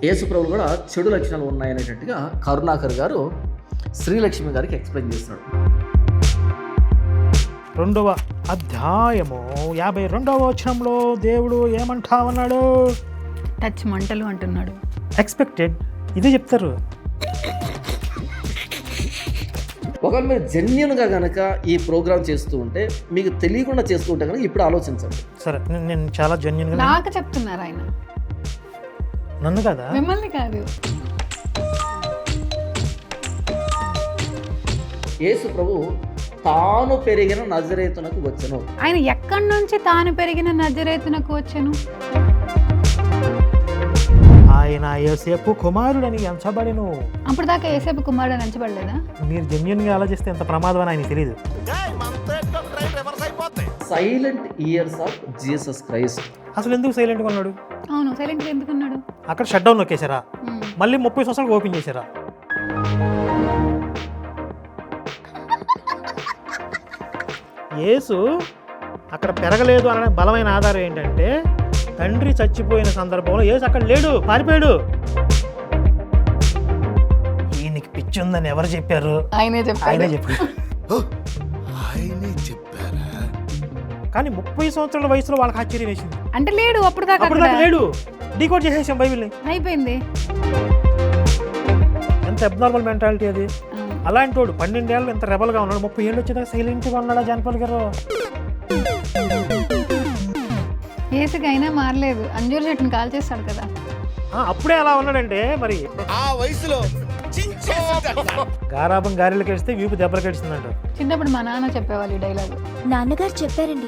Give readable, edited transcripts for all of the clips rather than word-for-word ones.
యేసుప్రభులు కూడా చెడు లక్షణాలు ఉన్నాయనేటట్టుగా కరుణాకర్ గారు శ్రీలక్ష్మి గారికి ఎక్స్ప్లెయిన్ చేస్తున్నాడు. 2వ అధ్యాయము 52వ వచనంలో దేవుడు ఏమంటామన్నాడు? టచ్ మంటలు అంటున్నాడు. ఎక్స్పెక్టెడ్ ఇదే చెప్తారు. ఒకవేళ మీరు జెన్యున్గా కనుక ఈ ప్రోగ్రామ్ చేస్తూ ఉంటే, మీకు తెలియకుండా చేస్తూ ఉంటే కనుక ఇప్పుడు ఆలోచించండి. సరే, నేను చాలా జెన్యున్గా. నాకు చెప్తున్నారు ఆయన, నన్ను కదా, మిమ్మల్ని కాదు. యేసు ప్రభు తాను పెరిగిన నజరేతునకు వచ్చెను. ఆయన ఎక్కడి నుంచి తాను పెరిగిన నజరేతునకు వచ్చెను? ఆయన యోసేపు కుమారుడని ఎంచబడెను. అప్పుడు దాకా యేసేపు కుమారుడు ఎంచబడలేదా? మీరు జెన్యున్గా ఆలోచిస్తే ఎంత ప్రమాదం అని ఆయనకి తెలియదు. Silent years of Jesus Christ. అసలు ఎందుకు సైలెంట్గా ఉన్నాడు? అవును, సైలెంట్గా ఎందుకున్నాడు? అక్కడ షట్ డౌన్ నొక్కేశారా? మళ్ళీ 30 సంవత్సరాలు ఓపెన్ చేశారా? యేసు అక్కడ పెరగలేదు అనే బలమైన ఆధారం ఏంటంటే, తండ్రి చచ్చిపోయిన సందర్భంలో యేసు అక్కడ లేడు, పారిపోయాడు. ఈయనకి పిచ్చి ఉందని ఎవరు చెప్పారు? ఆయనే చెప్పారు. కానీ 30 సంవత్సరాల వయసులో వాళ్ళకి ఆశ్చర్యం వేసింది. అంటే లేడు, అప్పుడు దాకా లేడు. డీకోడ్ చేసేసాం బైబిల్ని, అయిపోయింది. ఎంత అబ్నార్మల్ మెంటాలిటీ అది. అలాంటి వాడు 12 ఏళ్ళు ఎంత రెబల్గా ఉన్నాడు, 30 ఏళ్ళు వచ్చేదాకా సైలెంట్గా ఉన్నాడా జానపల్ గారు? ఏసుకైనా మారలేదు, అంజూరు చెట్టుని కాల్ చేస్తాడు కదా. అప్పుడే అలా ఉన్నాడంటే మరి ఆ వయసులో గారాబం గారెలకు వేస్తే వీపు దెబ్బలు కడిచిందంట. చిన్నప్పుడు మా నాన్న చెప్పేవాళ్ళు ఈ డైలాగ్. నాన్నగారు చెప్పారండి.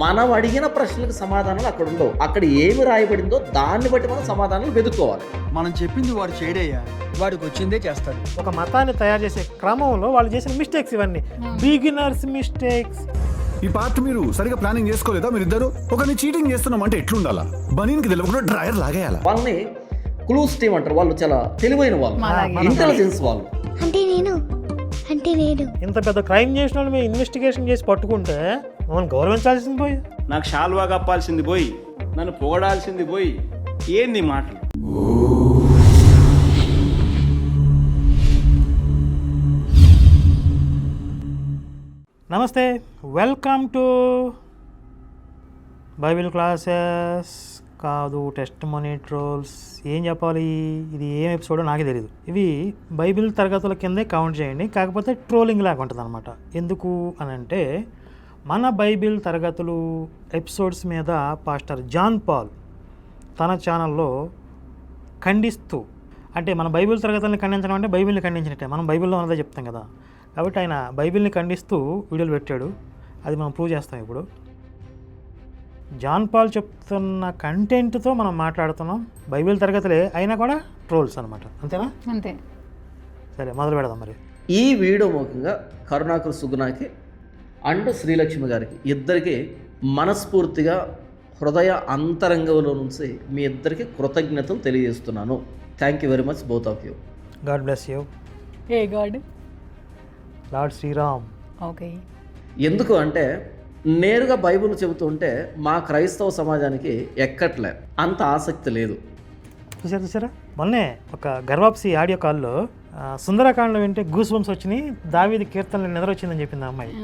మనం అడిగిన ప్రశ్నలకు సమాధానాలు అక్కడ ఉండవు. అక్కడ ఏమి రాయబడిందో దాన్ని బట్టి మనం సమాధానాలు వెతుక్కోవాలి. మనం చెప్పింది వాడు చేయడయ్యా, వాడికి వచ్చిందే చేస్తాడు. ఒక మతాన్ని తయారు చేసే క్రమంలో వాళ్ళు చేసిన మిస్టేక్స్ ఇవన్నీ బిగినర్స్ మిస్టేక్స్. ఈ పార్ట్ మీరు సరిగా ప్లానింగ్ చేసుకోలేదా? మీరు ఇద్దరు ఒకరిని చీటింగ్ చేస్తున్నాం అంటే ఎట్లుండాలా? బనీన్కి తెలియకుండా డ్రైయర్ లాగేయాలా? వాళ్ళని క్లూస్ టీమ్ అంటారు. వాళ్ళు చాలా తెలివైన వాళ్ళు, ఇంటెలిజెన్స్ వాళ్ళు. అంటే నేను ఇంత పెద్ద క్రైమ్ చేసిన వాళ్ళు మేము ఇన్వెస్టిగేషన్ చేసి పట్టుకుంటే మమ్మల్ని గౌరవించాల్సింది పోయి, నాకు షాల్వా కప్పాల్సింది పోయి, నన్ను పొగడాల్సింది పోయి, ఏంది మాటలు? నమస్తే, వెల్కమ్ టు బైబిల్ క్లాసెస్ కాదు టెస్ట్ మనీ ట్రోల్స్. ఏం చెప్పాలి, ఇది ఏం ఎపిసోడో నాకే తెలియదు. ఇవి బైబిల్ తరగతుల కిందే కౌంట్ చేయండి, కాకపోతే ట్రోలింగ్ లాగా ఉంటుంది అనమాట. ఎందుకు అని అంటే, మన బైబిల్ తరగతులు ఎపిసోడ్స్ మీద పాస్టర్ జాన్ పాల్ తన ఛానల్లో ఖండిస్తూ, అంటే మన బైబిల్ తరగతులను ఖండించడం అంటే బైబిల్ని ఖండించినట్టే, మనం బైబిల్లో ఉన్నదే చెప్తాం కదా. కాబట్టి ఆయన బైబిల్ని ఖండిస్తూ వీడియోలు పెట్టాడు. అది మనం ప్రూవ్ చేస్తాం ఇప్పుడు. జాన్ పాల్ చెప్తున్న కంటెంట్తో మనం మాట్లాడుతున్నాం. బైబిల్ తరగతులే అయినా కూడా ట్రోల్స్ అనమాట, అంతేనా? అంతే. సరే, మొదలు పెడదాం మరి. ఈ వీడియో ముఖ్యంగా కరుణాకర్ సుగుణాకి అండ్ శ్రీలక్ష్మి గారికి ఇద్దరికి మనస్ఫూర్తిగా హృదయ అంతరంగంలో నుంచి మీ ఇద్దరికి కృతజ్ఞతలు తెలియజేస్తున్నాను. Thank you very much both of you. God bless you. ఏ గాడ్? లార్డ్ శ్రీరామ్. ఓకే. ఎందుకు అంటే, నేరుగా బైబిల్ చెబుతుంటే మా క్రైస్తవ సమాజానికి ఎక్కట్లే, అంత ఆసక్తి లేదు. చూసారా మొన్నే ఒక గర్వాప్సి ఆడియో కాల్లో సుందరకాండలో వింటే గూస్ బంప్స్ వచ్చినాయి, దావీదు కీర్తనలు నిద్ర వచ్చిందని చెప్పింది ఆ అమ్మాయి.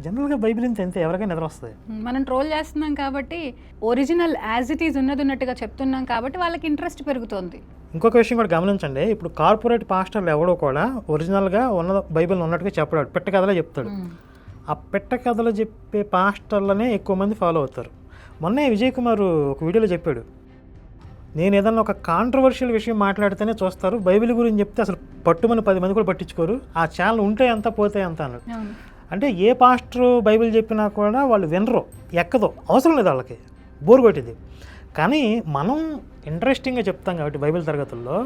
జనరల్గా బైబిల్ ఇంత ఎవరికైనా నిద్ర వస్తుంది. మనం ట్రోల్ చేస్తున్నాం కాబట్టి, ఒరిజినల్ యాజ్ ఇట్ ఈజ్ ఉన్నట్టుగా చెప్తున్నాం కాబట్టి వాళ్ళకి ఇంట్రెస్ట్ పెరుగుతుంది. ఇంకొక విషయం కూడా గమనించండి, ఇప్పుడు కార్పొరేట్ పాస్టర్లు ఎవడో కూడా ఒరిజినల్గా ఉన్న బైబిల్ ఉన్నట్టుగా చెప్పడాడు, పెట్ట కథలో చెప్తాడు. ఆ పెట్ట కథలు చెప్పే పాస్టర్లనే ఎక్కువ మంది ఫాలో అవుతారు. మొన్నే విజయ్ కుమార్ ఒక వీడియోలో చెప్పాడు, నేను ఏదన్నా ఒక కాంట్రవర్షియల్ విషయం మాట్లాడితేనే చూస్తారు, బైబిల్ గురించి చెప్తే అసలు పట్టుమని 10 మంది కూడా పట్టించుకోరు, ఆ ఛానల్ ఉంటే ఎంత పోతే ఎంత అన్నాడు. అంటే ఏ పాస్టర్ బైబిల్ చెప్పినా కూడా వాళ్ళు వినరు, ఎక్కదో, అవసరం లేదు, వాళ్ళకి బోర్ కొట్టింది. కానీ మనం ఇంట్రెస్టింగ్గా చెప్తాం కాబట్టి బైబిల్ తరగతుల్లో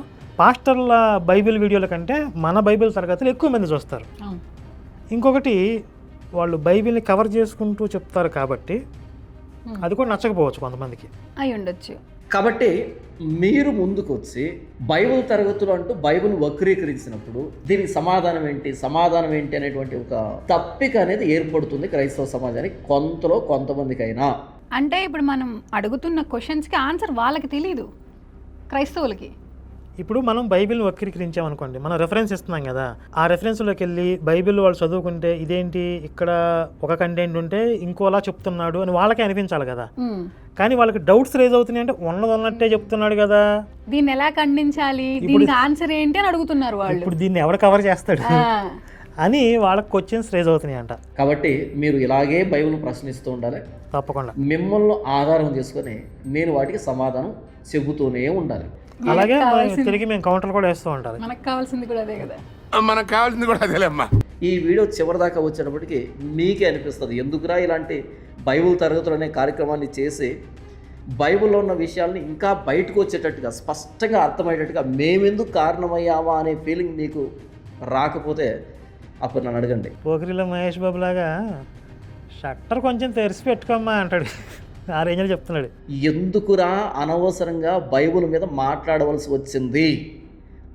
పాస్టర్ల బైబిల్ వీడియోల కంటే మన బైబిల్ తరగతులు ఎక్కువ మంది చూస్తారు. ఇంకొకటి, వాళ్ళు బైబిల్ని కవర్ చేసుకుంటూ చెప్తారు కాబట్టి అది కూడా నచ్చకపోవచ్చు కొంతమందికి, అయి ఉండొచ్చు. కాబట్టి మీరు ముందుకు వచ్చి బైబిల్ తరగతులు అంటూ బైబిల్ వక్రీకరించినప్పుడు దీనికి సమాధానం ఏంటి అనేటువంటి ఒక తప్పిక అనేది ఏర్పడుతుంది క్రైస్తవ సమాజానికి, కొంతమందికైనా. అంటే ఇప్పుడు మనం అడుగుతున్న క్వశ్చన్స్కి ఆన్సర్ వాళ్ళకి తెలీదు, క్రైస్తవులకి. ఇప్పుడు మనం బైబిల్ని వక్రీకరించామనుకోండి, మనం రెఫరెన్స్ ఇస్తున్నాం కదా, ఆ రెఫరెన్స్లోకి వెళ్ళి బైబిల్ వాళ్ళు చదువుకుంటే ఇదేంటి ఇక్కడ ఒక కంటెంట్ ఉంటే ఇంకోలా చెప్తున్నాడు అని వాళ్ళకే అనిపించాలి కదా. కానీ వాళ్ళకి డౌట్స్ రేజ్ అవుతున్నాయి అంటే ఉన్నట్టే చెప్తున్నాడు కదా, దీన్ని ఎలా ఖండించాలి, దీనికి ఆన్సర్ ఏంటి అని అడుగుతున్నారు వాళ్ళు. ఇప్పుడు దీన్ని ఎవరు కవర్ చేస్తాడు అని వాళ్ళకి క్వశ్చన్స్ రేజ్ అవుతున్నాయి అంట. కాబట్టి మీరు ఇలాగే బైబిల్ ప్రశ్నిస్తూ ఉండాలి. తప్పకుండా మిమ్మల్ని ఆధారం చేసుకొని నేను వాటికి సమాధానం చెబుతూనే ఉండాలి. అలాగే తిరిగి మేము కౌంటర్లు కూడా వేస్తూ ఉంటారు. మనకు కావాల్సింది కూడా అదే కదా. మనకు కావాల్సింది కూడా అదేలేమ్మా. ఈ వీడియో చివరి దాకా వచ్చేటప్పటికి మీకే అనిపిస్తుంది ఎందుకురా ఇలాంటి బైబిల్ తరగతులు అనే కార్యక్రమాన్ని చేసి బైబిల్లో ఉన్న విషయాల్ని ఇంకా బయటకు వచ్చేటట్టుగా స్పష్టంగా అర్థమయ్యేటట్టుగా మేమెందుకు కారణమయ్యామా అనే ఫీలింగ్ మీకు రాకపోతే అప్పుడు నన్ను అడగండి. పోకిరిలో మహేష్ బాబు లాగా షట్టర్ కొంచెం తెరిచి పెట్టుకోమ్మా అంటాడు, ఆ రేంజ్లో చెప్తున్నాడు. ఎందుకురా అనవసరంగా బైబిల్ మీద మాట్లాడవలసి వచ్చింది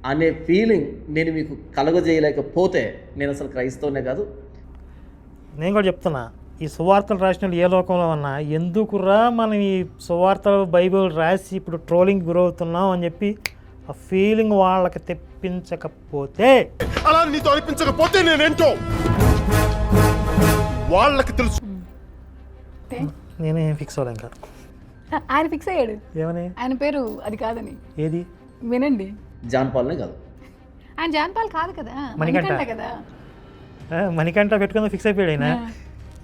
అనే ఫీలింగ్ నేను మీకు కలగజేయలేకపోతే నేను అసలు క్రైస్తవునే కాదు. నేను కూడా చెప్తున్నా, ఈ సువార్తలు రాసిన వాళ్ళు ఏ లోకంలో ఉన్నా ఎందుకురా మనం ఈ సువార్తలు బైబిల్ రాసి ఇప్పుడు ట్రోలింగ్ గురవుతున్నాం అని చెప్పి ఆ ఫీలింగ్ వాళ్ళకి తెప్పించకపోతే, అలా నీతో అనిపించకపోతే నేనేంటో వాళ్ళకి తెలుసు. నేనేం ఫిక్స్ అవ్వలేం ఇంకా. ఆయన ఫిక్స్ అయ్యాడు ఏమని? ఆయన పేరు అది కాదని. ఏది? వినండి, జాన్ పాల్నే కాదు, ఆయన జాన్ పాల్ కాదు కదా, మణికంఠ కదా. మణికంఠ పెట్టుకుందా ఫిక్స్ అయిపోయాడు ఆయన.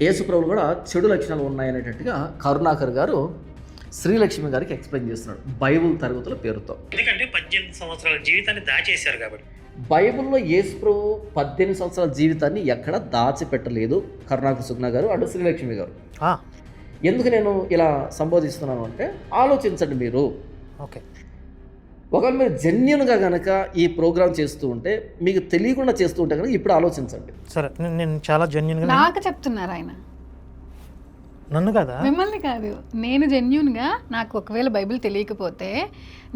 యేసుప్రభులు కూడా చెడు లక్షణాలు ఉన్నాయనేటట్టుగా కరుణాకర్ గారు శ్రీలక్ష్మి గారికి ఎక్స్ప్లెయిన్ చేస్తున్నాడు బైబిల్ తరగతుల పేరుతో. ఎందుకంటే 18 సంవత్సరాల జీవితాన్ని దాచేశారు కాబట్టి. బైబిల్లో యేసుప్రభు 18 సంవత్సరాల జీవితాన్ని ఎక్కడ దాచిపెట్టలేదు కరుణాకర్ సుగ్నా గారు అండ్ శ్రీలక్ష్మి గారు. ఎందుకు నేను ఇలా సంబోధిస్తున్నాను అంటే ఆలోచించండి మీరు. ఓకే, ఒకవేళ మీరు జెన్యున్గా కనుక ఈ ప్రోగ్రామ్ చేస్తూ ఉంటే, మీకు తెలియకుండా చేస్తూ ఉంటే కనుక ఇప్పుడు ఆలోచించండి. సరే, నేను చాలా జెన్యున్గా. నాకు చెప్తున్నారు ఆయన, నన్ను కదా, మిమ్మల్ని కాదు. నేను జెన్యున్గా, నాకు ఒకవేళ బైబిల్ తెలియకపోతే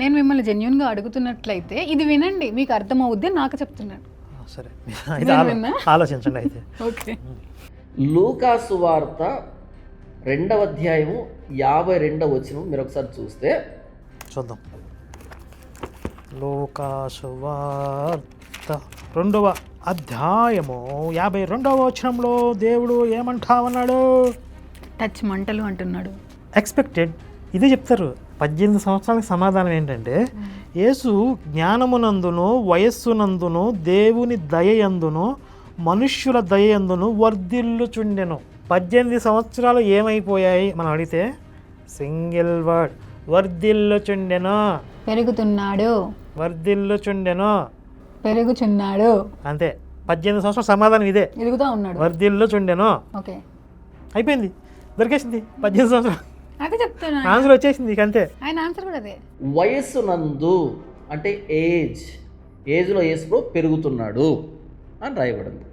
నేను మిమ్మల్ని జెన్యున్గా అడుగుతున్నట్లయితే ఇది వినండి, మీకు అర్థమవుద్ది నాకు చెప్తున్నాడు. సరే ఆలోచించండి అయితే. ఓకే, లూకా సువార్త 2వ అధ్యాయము 52వ వచనం మీరు ఒకసారి చూస్తే చూద్దాం. లూకా సువార్త 2వ అధ్యాయము 52వ వచనంలో దేవుడు ఏమంటామన్నాడు? టచ్ మంటలు అంటున్నాడు. ఎక్స్పెక్టెడ్ ఇదే చెప్తారు. 18 సంవత్సరాలకు సమాధానం ఏంటంటే, యేసు జ్ఞానమునందును వయస్సునందును దేవుని దయయందును మనుష్యుల దయయందును వర్ధిల్లుచుండెను. 18 సంవత్సరాలు ఏమైపోయాయి మనం అడిగితే సింగిల్ వర్డ్, వర్ధిల్లుచుండెను. పెరుగుతున్నాడు, వర్ధిల్లుచుండెను, పెరుగుచున్నాడు, అంతే. 18 సంవత్సరాల సమాధానం ఇదే, ఎదుగుతా ఉన్నాడు, వర్ధిల్లుచుండెను. ఓకే, అయిపోయింది, దొరికేసింది. 18 సంవత్సరాలు అదే చెప్తున్నా, ఆన్సర్ వచ్చేసింది ఇక అంతే. ఆయన ఆన్సర్ కూడా అదే. వయస్సు నందు అంటే ఏజ్లో యేసు పెరుగుతున్నాడు అని రాయబడింది.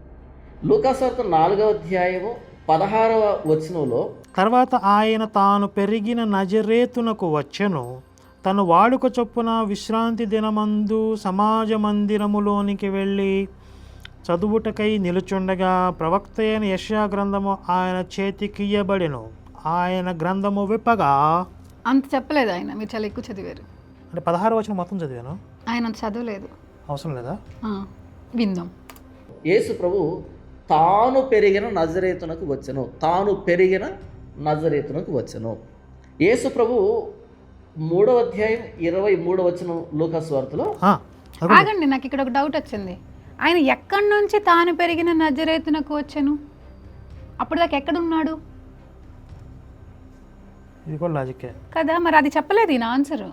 లూకా సువార్త 4వ అధ్యాయము 16వ వచనంలో, తర్వాత ఆయన తాను పెరిగిన నజరేతునకు వచ్చెను, తను వాడుక చొప్పున విశ్రాంతి దినమందు సమాజ మందిరములోనికి వెళ్ళి చదువుటకై నిలుచుండగా ప్రవక్త అయిన యెషయా గ్రంథము ఆయన చేతికియ్యబడెను. ఆయన గ్రంథము విప్పగా, అంత చెప్పలేదు ఆయన, మీరు చాలా ఎక్కువ చదివారు. అంటే 16వ వచనం మొత్తం చదివాను, ఆయన అంత చదవలేదు. అవసరం లేదా? విందాం. యేసు ప్రభు తాను పెరిగిన నజరేతునకు వచ్చెను, తాను పెరిగిన నజరేతునకు వచ్చెను. యేసు ప్రభు 3వ అధ్యాయం 23వ వచనం లూకా సువార్తలో. ఆగండి, నాకు ఇక్కడ ఒక డౌట్ వచ్చింది. ఆయన ఎక్కడి నుంచి తాను పెరిగిన నజరేతునకు వచ్చెను? అప్పుడు దాకా ఎక్కడున్నాడు ఇది కూడా లాజిక్కే కదా, మరి అది చెప్పలేదు ఈయన ఆన్సర్.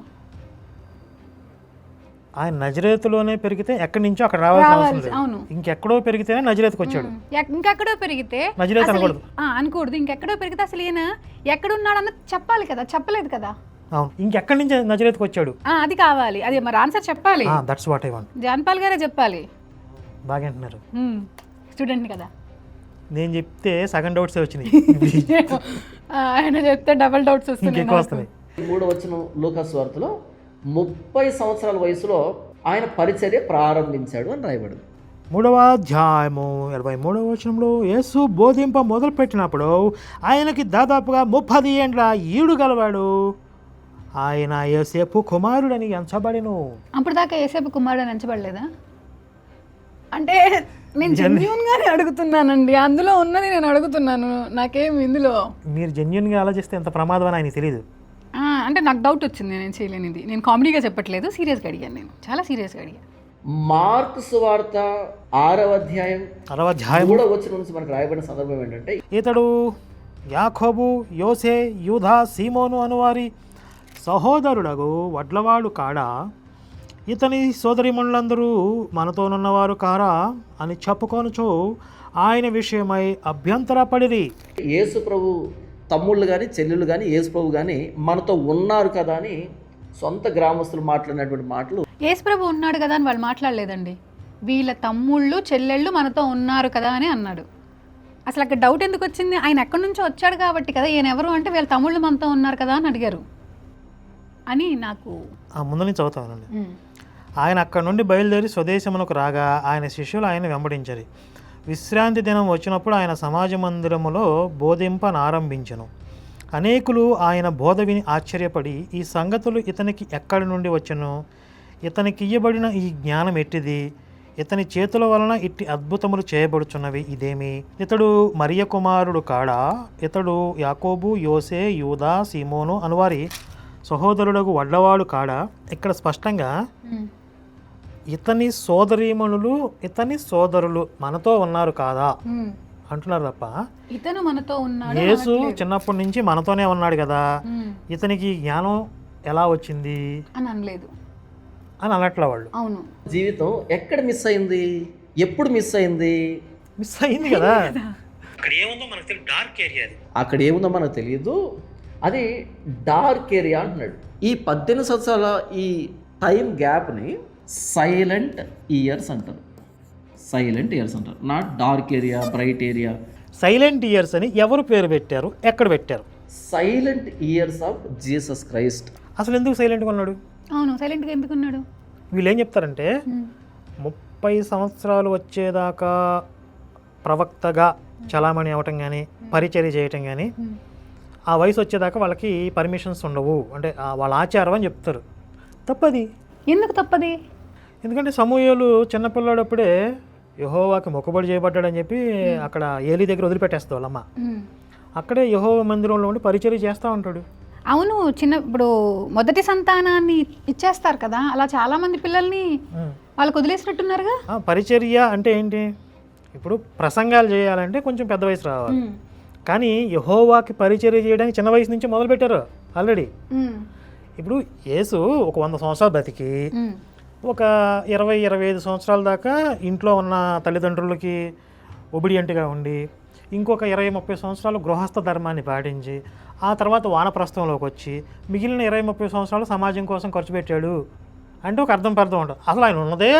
ఆయన నజరేతులోనే పెరిగితే ఎక్కడి నుంచో అక్కడ రావాల్సిన అవసరం లేదు. అవును, ఇంకెక్కడో పెరిగితేనే నజరేతుకు వచ్చాడు. ఇంకెక్కడో పెరిగితే నజరేతు అనకూడదు, అనకూడదు. ఇంకెక్కడో పెరిగితే అసలు ఈయన ఎక్కడున్నాడు అన్నది చెప్పాలి కదా, చెప్పలేదు కదా. అవును, ఇంకెక్కడి నుంచి నజరేతుకు వచ్చాడు అది కావాలి, అది మరి ఆన్సర్ చెప్పాలి. That's what I want. John Paul గారే చెప్పాలి. బాగా అంటున్నారు, స్టూడెంట్ కదా. నేను చెప్తే సగం డౌట్సే వచ్చినాయి, ఆయన చెప్తే డబల్ డౌట్స్ వస్తున్నాయి. 3వ వచనం లూకా సువార్తలో 30 సంవత్సరాల వయసులో ఆయన పరిచర్య ప్రారంభించాడు అని రాయబడింది. 3వ అధ్యాయము 23వ వచనంలో యేసు బోధింప మొదలుపెట్టినప్పుడు ఆయనకి దాదాపుగా 30 ఏండ్ల ఈడు గలవాడు. ఆయన యోసేపు కుమారుడని ఎంచబడెను. అప్పుడు దాకా ఏసేపు కుమారుడు అని ఎంచబడలేదా? అంటే నేను జెన్యూన్గానే అడుగుతున్నానండి, అందులో ఉన్నది నేను అడుగుతున్నాను. నాకేమి ఇందులో మీరు జెన్యున్గా ఆలోచిస్తే ఎంత ప్రమాదం అని ఆయనకి తెలియదు. అంటే నాకు డౌట్ వచ్చింది, నేను చేయలేనిది. నేను కామెడీగా చెప్పట్లేదు, సీరియస్గా అడిగాను. నేను చాలా సీరియస్గా అడిగాను. మార్కు సువార్త 6వ అధ్యాయం 6వ అధ్యాయం 3వ వచనం నుంచి మనకు రాయబడిన సందర్భం ఏంటంటే, ఇతడు యాకోబు, యోసే, యూదా, సీమోను అనువారి సహోదరుడగు వడ్లవాడు కాడా? ఇతని సోదరిమణులందరూ మనతోనున్నవారు కారా అని చెప్పుకొనుచు ఆయన విషయమై అభ్యంతరపడిరి. యేసు ప్రభు తమ్ముళ్ళు కానీ చెల్లెళ్ళు కానీ యేసు ప్రభు కానీ మనతో ఉన్నారు కదా అని సొంత గ్రామస్తులు మాట్లాడినటువంటి మాటలు. యేసు ప్రభు ఉన్నాడు కదా అని వాళ్ళు మాట్లాడలేదండి. వీళ్ళ తమ్ముళ్ళు చెల్లెళ్ళు మనతో ఉన్నారు కదా అని అన్నాడు. అసలు అక్కడ డౌట్ ఎందుకు వచ్చింది? ఆయన ఎక్కడి నుంచో వచ్చాడు కాబట్టి కదా. ఈయన ఎవరు అంటే వీళ్ళ తమ్ముళ్ళు మనతో ఉన్నారు కదా అని అడిగారు అని నాకు ముందు నుంచి చదువుతానండి. ఆయన అక్కడి నుండి బయలుదేరి స్వదేశమునకు రాగా ఆయన శిష్యులు ఆయన వెంబడించరు. విశ్రాంతి దినం వచ్చినప్పుడు ఆయన సమాజ మందిరములో బోధింపనారంభించెను. అనేకులు ఆయన బోధ విని ఆశ్చర్యపడి ఈ సంగతులు ఇతనికి ఎక్కడి నుండి వచ్చెను, ఇతనికి ఇయ్యబడిన ఈ జ్ఞానం ఎట్టిది, ఇతని చేతుల వలన ఇట్టి అద్భుతములు చేయబడుచున్నవి ఇదేమి, ఇతడు మరియ కుమారుడు కాడా, ఇతడు యాకోబు, యోసే, యూదా, సీమోను అనువారి సహోదరుడకు వడ్లవాడు కాడా. ఇక్కడ స్పష్టంగా ఇతని సోదరీమణులు, ఇతని సోదరులు మనతో ఉన్నారు కాదా అంటున్నారు తప్ప ఇతను మనతో ఉన్నాడు, యేసు చిన్నప్పటి నుంచి మనతోనే ఉన్నాడు కదా, ఇతనికి జ్ఞానం ఎలా వచ్చింది అని అనలేదు అని అనట్లే వాళ్ళు. అవును, జీవితం ఎక్కడ మిస్ అయింది, ఎప్పుడు మిస్ అయింది? మిస్ అయింది కదా. అక్కడ ఏముందో మనకు తెలియదు. అది డార్క్ ఏరియా అంటున్నాడు. ఈ 18 సంవత్సరాల ఈ టైం గ్యాప్ని సైలెంట్ ఇయర్స్ అంటారు. సైలెంట్ ఇయర్స్ అంటారు, not dark area, bright area. Silent years అని ఎవరు పేరు పెట్టారు, ఎక్కడ పెట్టారు? Silent years of Jesus Christ. అసలు ఎందుకు సైలెంట్గా ఉన్నాడు? అవును, సైలెంట్గా ఎందుకున్నాడు? వీళ్ళు ఏం చెప్తారంటే 30 సంవత్సరాలు వచ్చేదాకా ప్రవక్తగా చలామణి అవ్వటం కానీ పరిచర్య చేయటం కానీ ఆ వయసు వచ్చేదాకా వాళ్ళకి పర్మిషన్స్ ఉండవు, అంటే వాళ్ళ ఆచారం అని చెప్తారు. తప్పది. ఎందుకు తప్పది? ఎందుకంటే సమూయేలు చిన్నపిల్లాడప్పుడే యెహోవాకి మొక్కుబడి చేయబడ్డాడని చెప్పి అక్కడ ఏలీ దగ్గర వదిలిపెట్టేస్తాడు వాళ్ళమ్మ. అక్కడే యెహోవా మందిరంలో ఉండి పరిచర్య చేస్తూ ఉంటాడు. అవును, ఇప్పుడు మొదటి సంతానాన్ని ఇచ్చేస్తారు కదా, అలా చాలా మంది పిల్లల్ని వాళ్ళకి వదిలేసినట్టున్నారుగా. పరిచర్య అంటే ఏంటి? ఇప్పుడు ప్రసంగాలు చేయాలంటే కొంచెం పెద్ద వయసు రావాలి, కానీ యెహోవాకి పరిచర్య చేయడానికి చిన్న వయసు నుంచి మొదలుపెట్టారు ఆల్రెడీ. ఇప్పుడు యేసు ఒక 100 సంవత్సరాలు బతికి ఒక 20-25 సంవత్సరాల దాకా ఇంట్లో ఉన్న తల్లిదండ్రులకి ఒబిడియంట్గా ఉండి ఇంకొక 20-30 సంవత్సరాలు గృహస్థ ధర్మాన్ని పాటించి ఆ తర్వాత వానప్రస్థంలోకి వచ్చి మిగిలిన 20-30 సంవత్సరాలు సమాజం కోసం ఖర్చు పెట్టాడు అంటే ఒక అర్థం ఉంటుంది. అసలు ఆయన ఉన్నదే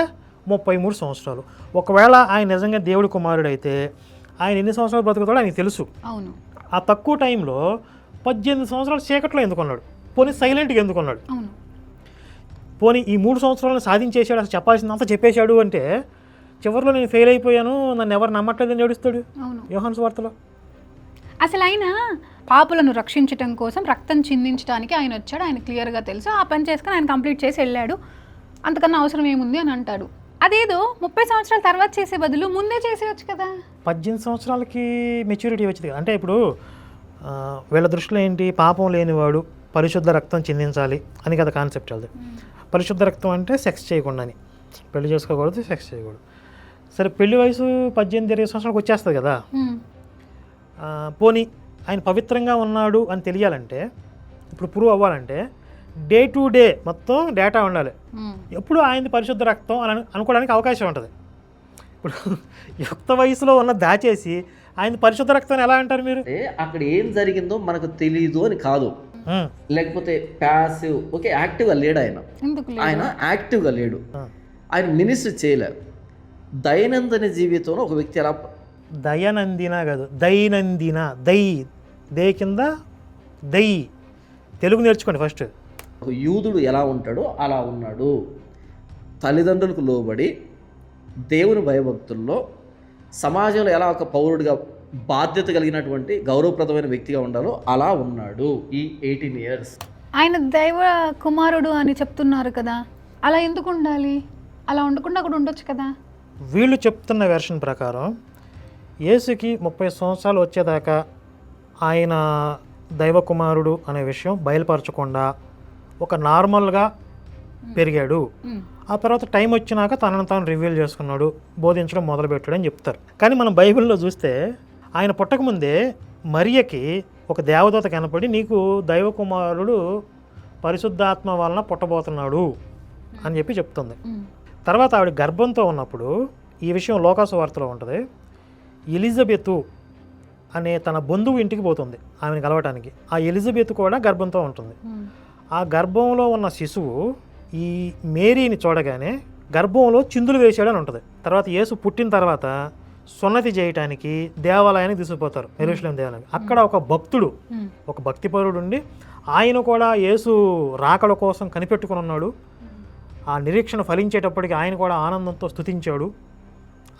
33 సంవత్సరాలు. ఒకవేళ ఆయన నిజంగా దేవుడి కుమారుడు అయితే ఆయన ఎన్ని సంవత్సరాలు బ్రతుకుతాడో ఆయనకి తెలుసు. అవును, ఆ తక్కువ టైంలో 18 సంవత్సరాలు చీకట్లో ఎందుకున్నాడు, పోనీ సైలెంట్గా ఎందుకున్నాడు, అవును, పోనీ ఈ 3 సంవత్సరాలను సాధించేశాడు, అసలు చెప్పాల్సిందంతా చెప్పేశాడు అంటే చివరిలో నేను ఫెయిల్ అయిపోయాను, నన్ను ఎవరు నమ్మట్లేదని ఏడుస్తాడు యోహాను సువార్తలో. అసలు ఆయన పాపులను రక్షించటం కోసం రక్తం చిందించడానికి ఆయన వచ్చాడు, ఆయన క్లియర్గా తెలుసు. ఆ పని చేసుకుని ఆయన కంప్లీట్ చేసి వెళ్ళాడు, అంతకన్నా అవసరం ఏముంది అని అంటాడు. అదేదో 30 సంవత్సరాల తర్వాత చేసే బదులు ముందే చేసేయచ్చు కదా. 18 సంవత్సరాలకి మెచ్యూరిటీ వచ్చింది కదా. అంటే ఇప్పుడు వీళ్ళ దృష్టిలో ఏంటి, పాపం లేనివాడు పరిశుద్ధ రక్తం చిందించాలి అని కదా కాన్సెప్ట్. అది పరిశుద్ధ రక్తం అంటే సెక్స్ చేయకుండా అని, పెళ్లి చేసుకోకూడదు, సెక్స్ చేయకూడదు. సరే పెళ్లి వయసు 18-20 సంవత్సరాలకు వచ్చేస్తుంది కదా. పోనీ ఆయన పవిత్రంగా ఉన్నాడు అని తెలియాలంటే, ఇప్పుడు ప్రూవ్ అవ్వాలంటే డే టు డే మొత్తం డేటా ఉండాలి. ఎప్పుడు ఆయనది పరిశుద్ధ రక్తం అని అనుకోవడానికి అవకాశం ఉంటుంది. ఇప్పుడు యుక్త వయసులో ఉన్న దాచేసి ఆయన పరిశుద్ధ రక్తం ఎలా అంటారు మీరు? అక్కడ ఏం జరిగిందో మనకు తెలియదు అని కాదు, లేకపోతే ప్యాసివ్. ఓకే, యాక్టివ్గా లేడు ఆయన. ఆయన యాక్టివ్గా లేడు, ఆయన మినిస్ట్రీ చేయలేరు. దైనందిన జీవితంలో ఒక వ్యక్తి ఎలా, దైనందిన కాదు దైనందిన, దే కింద దై, తెలుగు నేర్చుకోండి ఫస్ట్. ఒక యూదుడు ఎలా ఉంటాడో అలా ఉన్నాడు. తల్లిదండ్రులకు లోబడి దేవుని భయభక్తుల్లో సమాజంలో ఎలా ఒక పౌరుడిగా బాధ్యత కలిగినటువంటి గౌరవప్రదమైన వ్యక్తిగా ఉండాలో అలా ఉన్నాడు ఈ 18 years. ఆయన దైవ కుమారుడు అని చెప్తున్నారు కదా, అలా ఎందుకు ఉండాలి? అలా ఉండకుండా కూడా ఉండొచ్చు కదా. వీళ్ళు చెప్తున్న వెర్షన్ ప్రకారం యేసుకి 30 సంవత్సరాలు వచ్చేదాకా ఆయన దైవ కుమారుడు అనే విషయం బయలుపరచకుండా ఒక నార్మల్గా పెరిగాడు. ఆ తర్వాత టైం వచ్చినాక తనను తాను రివీల్ చేసుకున్నాడు, బోధించడం మొదలుపెట్టాడు అని చెప్తారు. కానీ మనం బైబిల్లో చూస్తే ఆయన పుట్టకముందే మరియకి ఒక దేవదూత కనపడి నీకు దైవ కుమారుడు పరిశుద్ధాత్మ వలన పుట్టబోతున్నాడు అని చెప్పి చెప్తుంది. తర్వాత ఆవిడ గర్భంతో ఉన్నప్పుడు ఈ విషయం లోకాసు వార్తలో ఉంటుంది. ఎలిజబెతు అనే తన బంధువు ఇంటికి పోతుంది ఆమెను కలవటానికి. ఆ ఎలిజబెత్ కూడా గర్భంతో ఉంటుంది. ఆ గర్భంలో ఉన్న శిశువు ఈ మేరీని చూడగానే గర్భంలో చిందులు వేసాడని ఉంటుంది. తర్వాత యేసు పుట్టిన తర్వాత సున్నతి చేయటానికి దేవాలయానికి తీసుకుపోతారు, యెరూషలేం దేవాలయానికి. అక్కడ ఒక భక్తుడు, ఒక భక్తిపరుడు ఉండి ఆయన కూడా యేసు రాకడ కోసం కనిపెట్టుకుని ఉన్నాడు. ఆ నిరీక్షణ ఫలించేటప్పటికి ఆయన కూడా ఆనందంతో స్తుతించాడు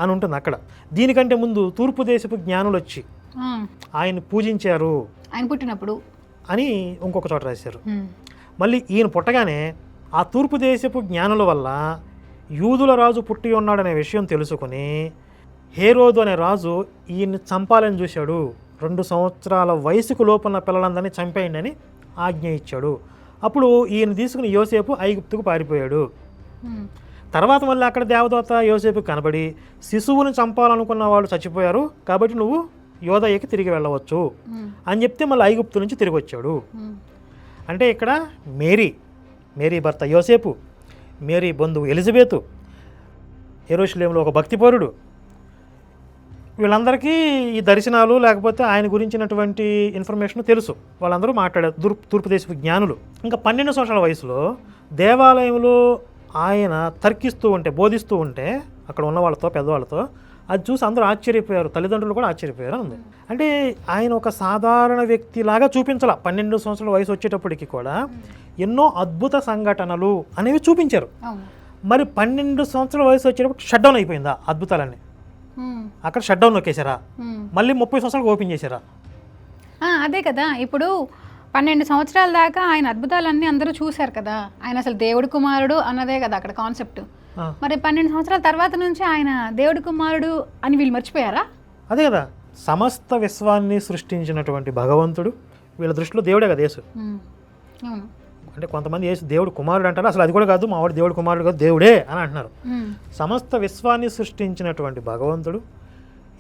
అని ఉంటుంది అక్కడ. దీనికంటే ముందు తూర్పు దేశపు జ్ఞానులు వచ్చి ఆయన పూజించారు ఆయన పుట్టినప్పుడు అని ఇంకొక చోట రాశారు. మళ్ళీ ఈయన పుట్టగానే ఆ తూర్పు దేశపు జ్ఞానుల వల్ల యూదుల రాజు పుట్టి ఉన్నాడనే విషయం తెలుసుకుని హేరోదు అనే రాజు ఈయన్ని చంపాలని చూశాడు. 2 సంవత్సరాల వయసుకు లోపున్న పిల్లలందరినీ చంపేయండి అని ఆజ్ఞ ఇచ్చాడు. అప్పుడు ఈయన తీసుకుని యోసేపు ఐగుప్తుకు పారిపోయాడు. తర్వాత మళ్ళీ అక్కడ దేవదూత యోసేపు కనబడి శిశువుని చంపాలనుకున్న వాళ్ళు చచ్చిపోయారు కాబట్టి నువ్వు యోదయకి తిరిగి వెళ్ళవచ్చు అని చెప్తే మళ్ళీ ఐగుప్తు నుంచి తిరిగి వచ్చాడు. అంటే ఇక్కడ మేరీ భర్త యోసేపు, మేరీ బంధువు ఎలిజబెతు, యెరూషలేంలో ఒక భక్తిపరుడు, వీళ్ళందరికీ ఈ దర్శనాలు లేకపోతే ఆయన గురించినటువంటి ఇన్ఫర్మేషన్ తెలుసు. వాళ్ళందరూ మాట్లాడారు, తూర్పు దేశపు జ్ఞానులు. ఇంకా 12 సంవత్సరాల వయసులో దేవాలయంలో ఆయన తర్కిస్తూ ఉంటే, బోధిస్తూ ఉంటే అక్కడ ఉన్న వాళ్ళతో, పెద్దవాళ్ళతో అది చూసి అందరూ ఆశ్చర్యపోయారు, తల్లిదండ్రులు కూడా ఆశ్చర్యపోయారు ఉంది. అంటే ఆయన ఒక సాధారణ వ్యక్తిలాగా చూపించాల. 12 సంవత్సరాల వయసు వచ్చేటప్పటికి కూడా ఎన్నో అద్భుత సంఘటనలు అనేవి చూపించారు. మరి 12 సంవత్సరాల వయసు వచ్చేటప్పుడు షట్ డౌన్ అయిపోయిందా అద్భుతాలన్నీ? అక్కడ షట్ డౌన్ నొక్కేశారా? మళ్ళీ 30 సంవత్సరాలకు ఓపెన్ చేశారా? అదే కదా. ఇప్పుడు 12 సంవత్సరాల దాకా ఆయన అద్భుతాలన్నీ అందరూ చూశారు కదా. ఆయన అసలు దేవుడి కుమారుడు అన్నదే కదా అక్కడ కాన్సెప్ట్. మరి 12 సంవత్సరాల తర్వాత నుంచి ఆయన దేవుడి కుమారుడు అని వీళ్ళు మర్చిపోయారా? అదే కదా, సమస్త విశ్వాన్ని సృష్టించినటువంటి భగవంతుడు వీళ్ళ దృష్టిలో దేవుడే కదా యేసు. అంటే కొంతమంది యేసు దేవుడు కుమారుడు అంటారు, అసలు అది కూడా కాదు, మా వాడు దేవుడు కుమారుడు కాదు, దేవుడే అని అంటున్నారు. సమస్త విశ్వాన్ని సృష్టించినటువంటి భగవంతుడు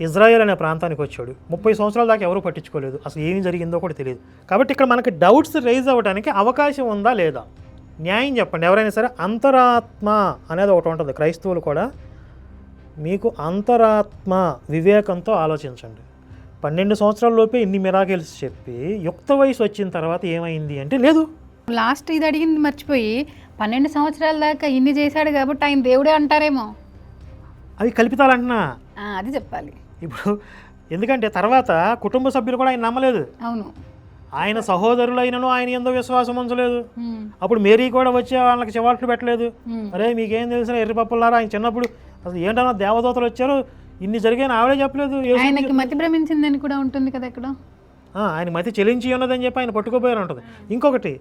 ఇజ్రాయెల్ అనే ప్రాంతానికి వచ్చాడు. 30 సంవత్సరాల దాకా ఎవరు పట్టించుకోలేదు, అసలు ఏమి జరిగిందో కూడా తెలియదు. కాబట్టి ఇక్కడ మనకి డౌట్స్ రైజ్ అవ్వడానికి అవకాశం ఉందా లేదా? న్యాయం చెప్పండి ఎవరైనా సరే. అంతరాత్మ అనేది ఒకటి ఉంటుంది, క్రైస్తవులు కూడా. మీకు అంతరాత్మ వివేకంతో ఆలోచించండి. 12 సంవత్సరాల లోపే ఇన్ని మిరాకిల్స్ చెప్పి యుక్త వయసు వచ్చిన తర్వాత ఏమైంది అంటే లేదు. లాస్ట్ ఇది అడిగింది మర్చిపోయి 12 సంవత్సరాల దాకా ఇన్ని చేశాడు కాబట్టి ఆయన దేవుడే అంటారేమో. అవి కల్పితాలంటున్నా, అది చెప్పాలి ఇప్పుడు. ఎందుకంటే తర్వాత కుటుంబ సభ్యులు కూడా ఆయన నమ్మలేదు. అవును, ఆయన సహోదరులైనను ఆయన ఎంతో విశ్వాసం ఉంచలేదు. అప్పుడు మేరీ కూడా వచ్చి వాళ్ళకి చివాట్లు పెట్టలేదు. అరే మీకేం తెలిసిన ఎర్రిపప్పులారా, ఆయన చిన్నప్పుడు అసలు ఏంటన్నా దేవదూతలు వచ్చారు ఇన్ని జరిగాయని ఆవిడే చెప్పలేదు. ఆయనకి మతి భ్రమించిందని కూడా ఉంటుంది కదా ఇక్కడ. ఆయన మతి చెలించి ఉన్నదని చెప్పి ఆయన పట్టుకోపోయారు ఉంటుంది. ఇంకొకటి,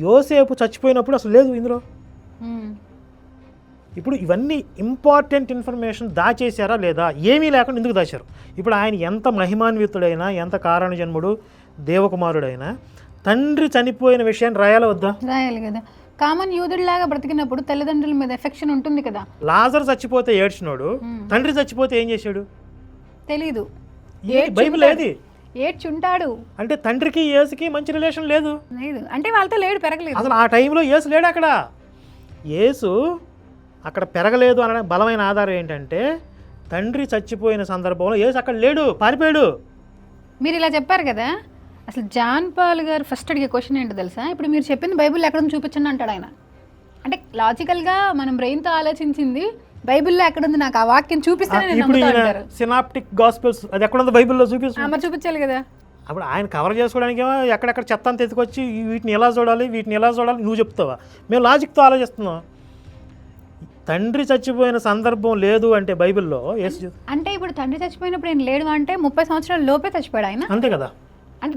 యోసేపు చచ్చిపోయినప్పుడు అసలు లేదు ఇందులో. ఇప్పుడు ఇవన్నీ ఇంపార్టెంట్ ఇన్ఫర్మేషన్ దాచేశారా లేదా? ఏమీ లేకుండా ఎందుకు దాచారు? ఇప్పుడు ఆయన ఎంత మహిమాన్వితుడైనా, ఎంత కారణ జన్ముడు దేవకుమారుడైనా తండ్రి చనిపోయిన విషయాన్ని రాయాలా వద్దా? రాయాలి కదా. కామన్ యూదుడిలాగా బ్రతికినప్పుడు తల్లిదండ్రుల మీద ఎఫెక్షన్ ఉంటుంది కదా. లాజర్ చచ్చిపోతే ఏడ్చినోడు తండ్రి చచ్చిపోతే ఏం చేశాడు తెలీదు. బైబిల్ ఏది? ఏడ్చుంటాడు. అంటే తండ్రికి యేసుకి మంచి రిలేషన్ లేదు. అంటే వాళ్ళతో లేడు, పెరగలేదు. అసలు ఆ టైంలో యేసు లేడు అక్కడ. యేసు అక్కడ పెరగలేదు అనే బలమైన ఆధారం ఏంటంటే తండ్రి చచ్చిపోయిన సందర్భంలో యేసు అక్కడ లేడు, పారిపోయాడు. మీరు ఇలా చెప్పారు కదా, అసలు జాన్ పాల్ గారు ఫస్ట్ అడిగే క్వశ్చన్ ఏంటో తెలుసా? ఇప్పుడు మీరు చెప్పింది బైబిల్లో ఎక్కడ చూపించండి అంటాడు ఆయన. అంటే లాజికల్గా మనం బ్రెయిన్తో ఆలోచించింది బైబిల్లో ఎక్కడుంది, నాకు ఆ వాక్యం చూపిస్తానే సినాప్టిక్ గాస్పెల్స్ అది ఎక్కడుందో బైబిల్లో చూపించాలి కదా. అప్పుడు ఆయన కవర్ చేసుకోవడానికి ఎక్కడెక్కడ చెత్త అంత ఎత్తుకొచ్చి వీటిని ఎలా చూడాలి, వీటిని ఎలా చూడాలి నువ్వు చెప్తావా? మేము లాజిక్తో ఆలోచిస్తున్నాం. తండ్రి చచ్చిపోయిన సందర్భం లేదు అంటే బైబిల్లో యేసు జీవితం అంటే ఇప్పుడు తండ్రి చచ్చిపోయినప్పుడు ఆయన లేడు అంటే 30 సంవత్సరాల లోపే చచ్చిపోయాడు ఆయన. అంతే కదా, అంటే